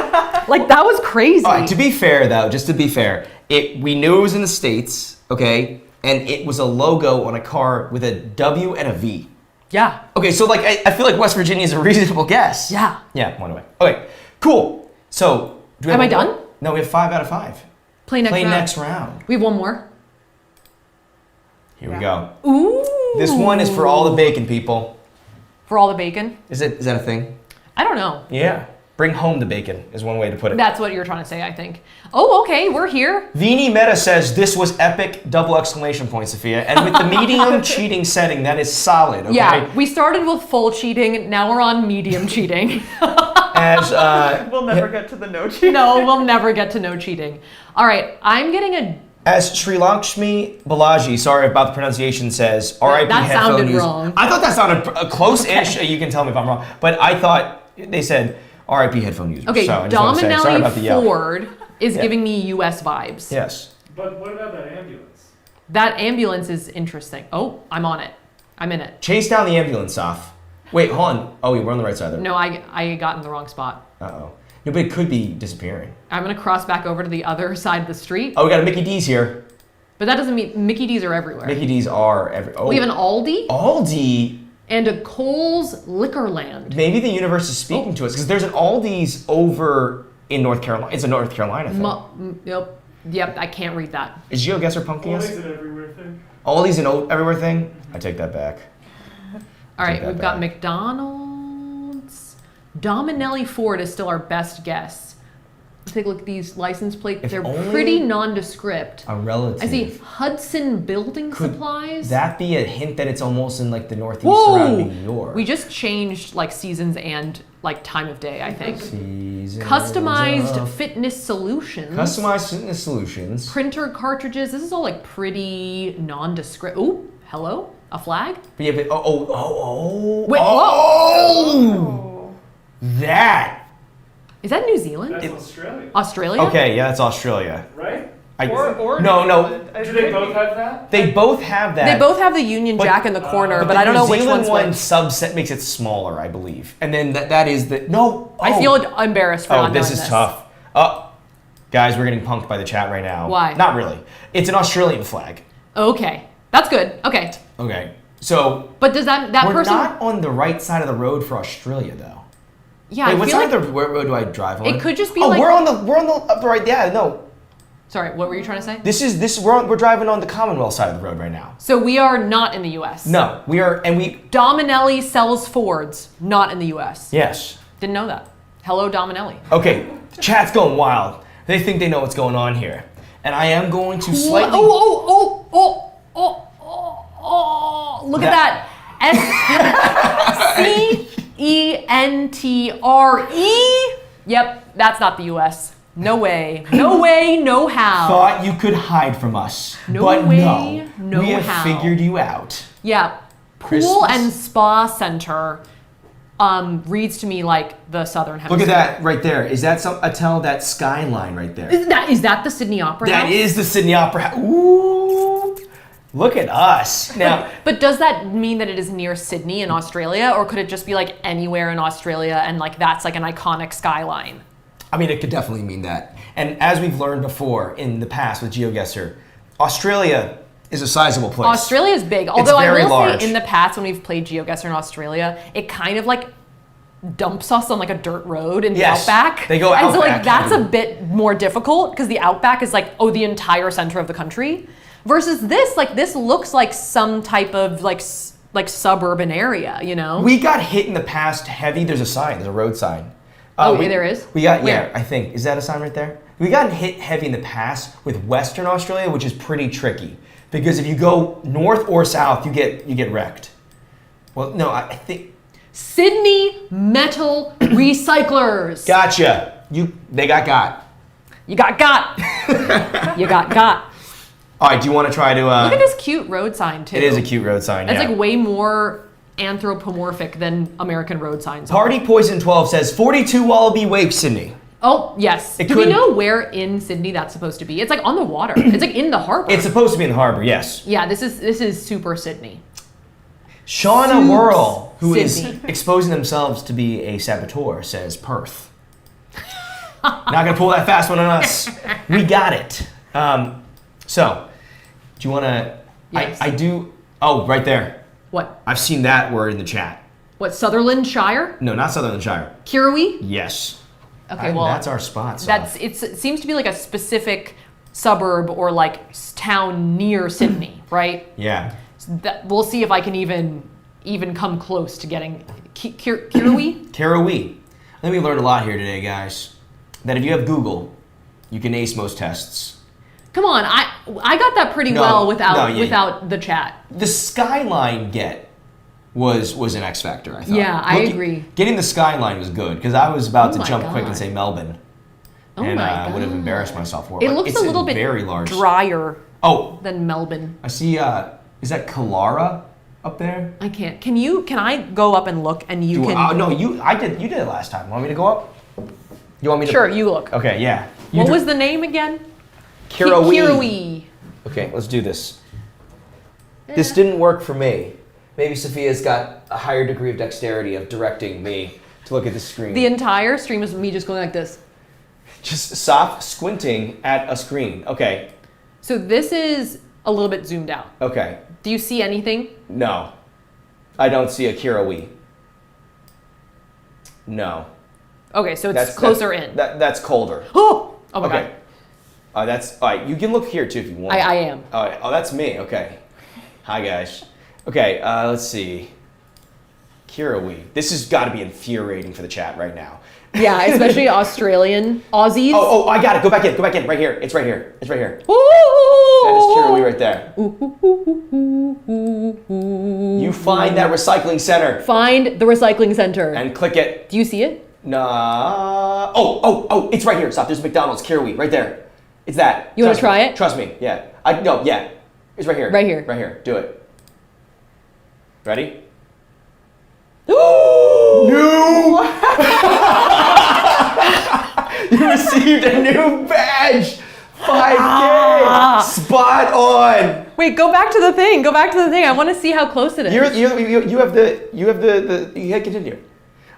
Like, that was crazy. All right, to be fair, though, just to be fair, we knew it was in the States, okay? And it was a logo on a car with a W and a V. Yeah. Okay, so like I feel like West Virginia is a reasonable guess. Yeah. Yeah, one away. Okay, cool. So, do we have Am I one done? more? No, we have 5 out of 5. Play next round. Next round. We have one more. Here we go. Ooh. This one is for all the bacon people. For all the bacon? Is that a thing? I don't know. Yeah. Bring home the bacon is one way to put it. That's what you're trying to say, I think. Oh, okay, we're here. Vini Meta says this was epic! ! Sophia. And with the medium cheating setting, that is solid. Okay. Yeah, we started with full cheating, now we're on medium cheating. As We'll never get to the no cheating. No, we'll never get to no cheating. All right, I'm getting a... As Sri Lakshmi Balaji, sorry about the pronunciation, says, R.I.P. That headphone sounded user. wrong. I thought that sounded close-ish. You can tell me if I'm wrong. But I thought they said R.I.P. headphone user. Okay, so I just wanted to say, sorry about the Dominelli yell. Ford is Yeah. giving me US vibes. Yes. But what about that ambulance? That ambulance is interesting. Oh, I'm on it. I'm in it. Chase down the ambulance, Saf. Wait, hold on. Oh, wait, we're on the right side there. No, I got in the wrong spot. Uh-oh. No, but it could be disappearing. I'm gonna cross back over to the other side of the street. Oh, we got a Mickey D's here. But that doesn't mean Mickey D's are everywhere. Mickey D's are every. Oh. We have an Aldi Aldi. and a Kohl's Liquorland. Maybe the universe is speaking to us because there's an Aldi's over in North Carolina. It's a North Carolina thing. Yep, I can't read that. Is Geoguessr punking Always us? an everywhere thing. Aldi's an everywhere thing? I take that back. All right, that we've got back. McDonald's. Dominelli Ford is still our best guess. Take a look at these license plates. If They're only pretty nondescript. A relative. I see Hudson Building Could Supplies. that be a hint that it's almost in like the northeast Whoa! surrounding New York? We just changed like seasons and like time of day, I think. Seasons Customized of- fitness solutions. Customized fitness solutions. Printer cartridges. This is all like pretty nondescript. Ooh, hello? A flag? But yeah, but Wait, Oh. that. Is that New Zealand? That's Australia, Australia? Okay, yeah, that's Australia. right? Or no. Do they both have that? They both have that. They both have the Union But- Jack in the corner, but the I don't know New which Zealand one's one which. subset makes it smaller, I believe. And then that is the no. I oh. feel embarrassed for Oh, not this knowing is tough. Guys, we're getting punked by the chat right now. Why? Not really. It's an Australian flag. Okay, that's good. Okay, Okay, so but does that we're person? not on the right side of the road for Australia, though. Yeah, Wait, I what feel side like of the road do I drive on? it could just be oh, like. we're on the right. Yeah, no. Sorry, what were you trying to say? We're driving on the Commonwealth side of the road right now. So we are not in the U.S. No, we are, and we. Dominelli sells Fords, not in the U.S. Yes. Didn't know that. Hello, Dominelli. Okay, the chat's going wild. They think they know what's going on here, and I am going to slightly. Look at that. SCENTRE. Yep, that's not the U.S. No way. No way, no how. Thought you could hide from us. No but way, no. no We have how. figured you out. Yeah. Pool Christmas. and Spa Center reads to me like the Southern Hemisphere. Look at that right there. Is that that skyline right there? Is that the Sydney Opera House? That is the Sydney Opera House. Ooh. Look at us. Now, But does that mean that it is near Sydney in Australia, or could it just be like anywhere in Australia and like that's like an iconic skyline? I mean, it could definitely mean that. And as we've learned before in the past with Geoguessr, Australia is a sizable place. Australia is big. Although I very will large. say in the past when we've played Geoguessr in Australia, it kind of like dumps us on like a dirt road in the Yes, outback. they go And so like outback that's a heavy. bit more difficult because the outback is like, the entire center of the country. Versus this, like this looks like some type of like suburban area, you know? We got hit in the past heavy. There's a sign. There's a road sign. There is? We got, Where? yeah, I think. Is that a sign right there? We got hit heavy in the past with Western Australia, which is pretty tricky. Because if you go north or south, you get wrecked. Well, no, I think... Sydney Metal Recyclers. Gotcha. They got. You got. You got. All right, do you want to try to... Look at this cute road sign too. It is a cute road sign, It's yeah. like way more anthropomorphic than American road signs are. Party Poison 12 says 42 Wallaby Wake, Sydney. Oh, yes. It Do we could- know where in Sydney that's supposed to be? It's like on the water. It's like in the harbor. It's supposed to be in the harbor, yes. Yeah, this is super Sydney. Shauna Suits Whirl, who is Sydney. exposing themselves to be a saboteur, says Perth. Not gonna pull that fast one on us. We got it. So, do you wanna? Yes. I do. Oh, right there. What? I've seen that word in the chat. What, Sutherlandshire? No, not Sutherlandshire. Kirrawee? Yes. Okay, well, that's our spot. Soph. it seems to be like a specific suburb or like town near Sydney, right? Yeah. We'll see if I can even come close to getting Kirrawee. Kirrawee. I think we learned a lot here today, guys. That if you have Google, you can ace most tests. Come on, I got that pretty well without the chat. The skyline was an X factor, I thought. Yeah, I agree. Getting the skyline was good because I was about Oh to my jump quick God. and say Melbourne. Oh and my I would have God. embarrassed myself for It but looks it's a little bit very large. drier Oh, than Melbourne. I see. Is that Kalara up there? I can't. Can I go up and look and you can? No, you did it last time. Want me to go up? You want me to? Sure, you look. Okay, yeah. What was the name again? Kirrawee. Kirrawee. Okay, let's do this. This didn't work for me. Maybe Safiya's got a higher degree of dexterity of directing me to look at the screen. The entire stream is me just going like this. Just soft squinting at a screen. Okay, So this is a little bit zoomed out. okay. Do you see anything? No. I don't see a Kirrawee. No. Okay, so it's closer in. That's colder. Oh my Okay. That's all right. You can look here too if you want. God. I am. All right. Oh, that's me. Okay. Hi guys. Okay. Let's see. Kirrawee. This has got to be infuriating for the chat right now. Yeah, especially Australian Aussies. Oh, I got it. Go back in. Go back in. Right here. It's right here. It's right here. Ooh. That is Kirrawee right there. You find that recycling center Find the recycling center. and click it. Do you see it? Nah. Oh, it's right here. Stop. There's McDonald's. Kirrawee. Right there. It's that. You wanna Trust try me. it? Trust me. Yeah. Yeah. It's right here. Right here. Right here. Do it. Ready? Ooh. New! You received a new badge! 5K! Spot on! Wait, go back to the thing. Go back to the thing. I want to see how close it is. You have the you had continue.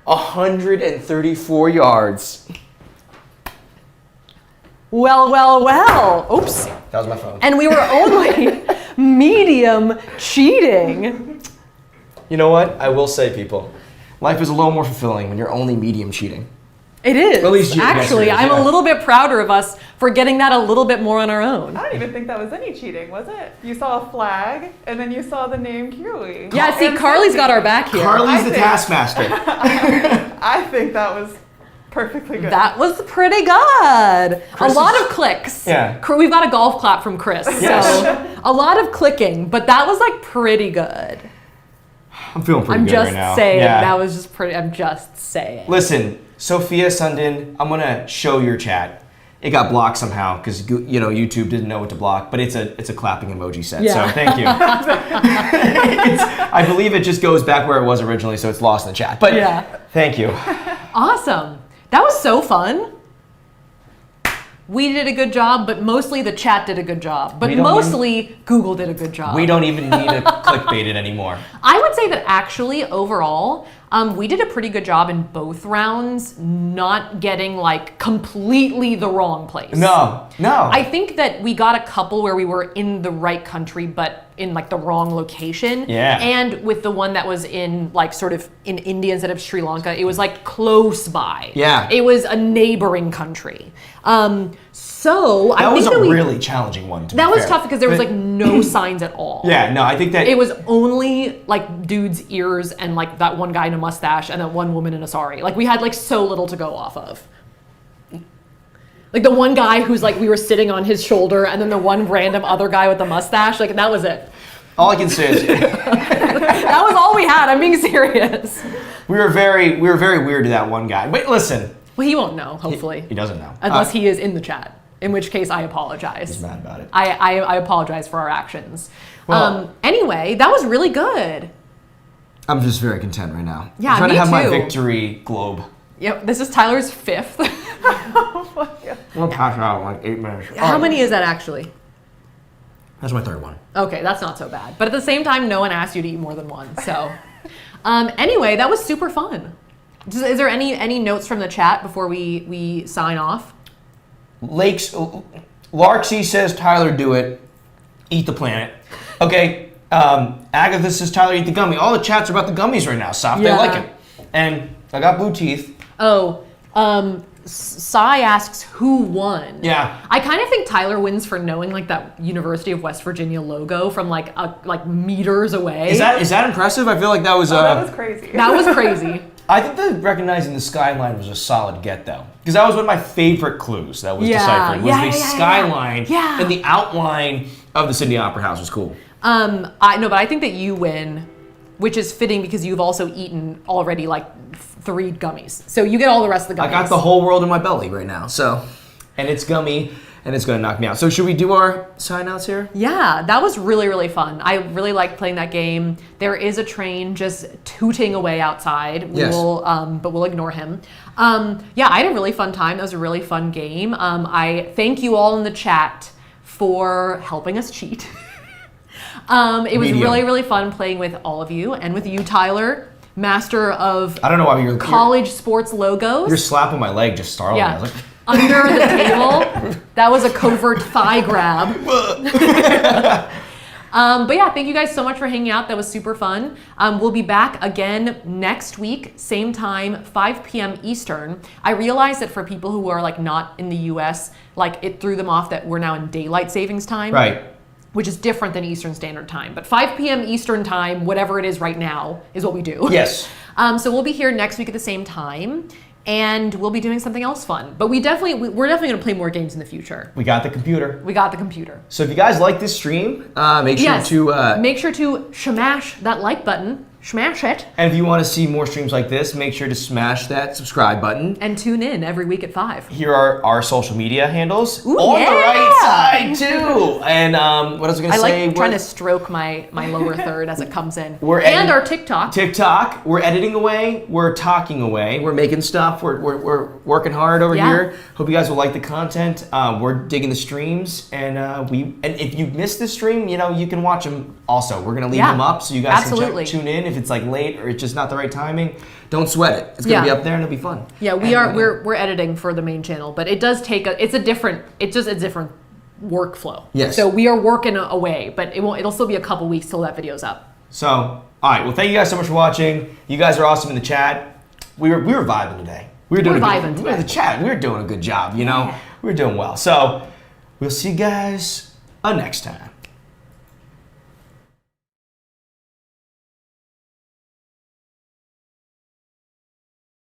134 yards. Well. Oops. That was my phone. And we were only medium cheating. You know what? I will say, people, life is a little more fulfilling when you're only medium cheating. It is. At least actually, Geoguessr is, I'm yeah. a little bit prouder of us for getting that a little bit more on our own. I don't even think that was any cheating, was it? You saw a flag, and then you saw the name Keely. Yeah, see, And Carly's got Sandy. our back here. Carly's I the think- taskmaster. I think that was perfectly good. That was pretty good. Chris a lot is- of clicks. Yeah. We've got a golf clap from Chris. Yes. So a lot of clicking, but that was like pretty good. I'm feeling pretty I'm good just right now. saying Yeah. that was just pretty. I'm just saying. Listen, Safiya Sundin, I'm gonna show your chat. It got blocked somehow because YouTube didn't know what to block, but it's a clapping emoji set. Yeah. So thank you. I believe it just goes back where it was originally, so it's lost in the chat. But Yeah. thank you. Awesome. That was so fun. We did a good job, but mostly the chat did a good job. But We don't mostly Google did a good job. We don't even need to clickbait it anymore. I would say that actually overall, we did a pretty good job in both rounds, not getting like completely the wrong place. No. I think that we got a couple where we were in the right country, but in like the wrong location. Yeah. And with the one that was in like sort of in India instead of Sri Lanka, it was like close by. Yeah. It was a neighboring country. So I That think was a that really challenging one. To that be was fair. tough because there was But- like no signs at all. Yeah, no, I think that It was only like dudes' ears and like that one guy in a mustache and that one woman in a sari. Like we had like so little to go off of. Like the one guy who's like we were sitting on his shoulder and then the one random other guy with the mustache, like that was it. all I can say is That was all we had. I'm being serious. we were very weird to that one guy. But listen, Well, he won't know, hopefully. he doesn't know. Unless he is in the chat, in which case I apologize. He's mad about it. I apologize for our actions. Well- Anyway, that was really good. I'm just very content right now. Yeah, I'm trying me to have my too. victory globe. Yep, this is Tyler's fifth. I'm gonna pass out in like 8 minutes. How many is that actually? That's my third one. Okay, that's not so bad. But at the same time, no one asked you to eat more than one. So, anyway, that was super fun. Is there any notes from the chat before we sign off? Larksy says, Tyler, do it. Eat the planet. Okay. Agatha says, Tyler, eat the gummy. All the chats are about the gummies right now. Soft, they Yeah. like it. And I got blue teeth. Oh, Sai asks who won. Yeah. I kind of think Tyler wins for knowing like that University of West Virginia logo from like meters away. Is that impressive? I feel like that was that was crazy. That was crazy. I think that recognizing the skyline was a solid get, though, because that was one of my favorite clues that was Yeah. deciphered. Was Yeah, the yeah, yeah, skyline yeah. and the outline of the Sydney Opera House was cool. But I think that you win, which is fitting because you've also eaten already like 3 gummies, so you get all the rest of the gummies. I got the whole world in my belly right now, so, and it's gummy, and it's gonna knock me out. So should we do our sign outs here? Yeah, that was really, really fun. I really liked playing that game. There is a train just tooting away outside. We Yes. will, but we'll ignore him. Yeah, I had a really fun time. That was a really fun game. I thank you all in the chat for helping us cheat. It was Medium. really, really fun playing with all of you and with you, Tyler, master of I don't know why you're college sports logos. You're slapping my leg, just startled me. I Yeah. was like, Under the table. That was a covert thigh grab. But yeah, thank you guys so much for hanging out. That was super fun. We'll be back again next week, same time, 5 p.m. Eastern. I realize that for people who are like not in the US, like it threw them off that we're now in daylight savings time. right. Which is different than Eastern Standard Time. But 5 p.m. Eastern Time, whatever it is right now, is what we do. Yes. So we'll be here next week at the same time, and we'll be doing something else fun. But we're definitely going to play more games in the future. We got the computer. We got the computer. So if you guys like this stream, make sure Yes. to Make sure to smash that like button. Smash it. and if you want to see more streams like this, make sure to smash that subscribe button. And tune in every week at 5. Here are our social media handles Ooh, on yeah. the right side too. And what else was I I gonna say? like trying to stroke my lower third as it comes in. We're and editing- our TikTok. TikTok. We're editing away. We're talking away. We're making stuff. We're working hard over Yeah. here. Hope you guys will like the content. We're digging the streams, and if you missed the stream, you can watch them. Also, we're gonna leave Yeah. them up so you guys Absolutely. can tune in if it's like late or it's just not the right timing. Don't sweat it. It's gonna Yeah. be up there and it'll be fun. Yeah, we're editing for the main channel, but it does take it's a different workflow. Yes. So we are working away, but it'll still be a couple weeks till that video's up. So, all right. Well, thank you guys so much for watching. You guys are awesome in the chat. We were vibing today. we're doing We're a vibing good, today. the chat. We're doing a good job. You know, Yeah. we're doing well. So we'll see you guys next time.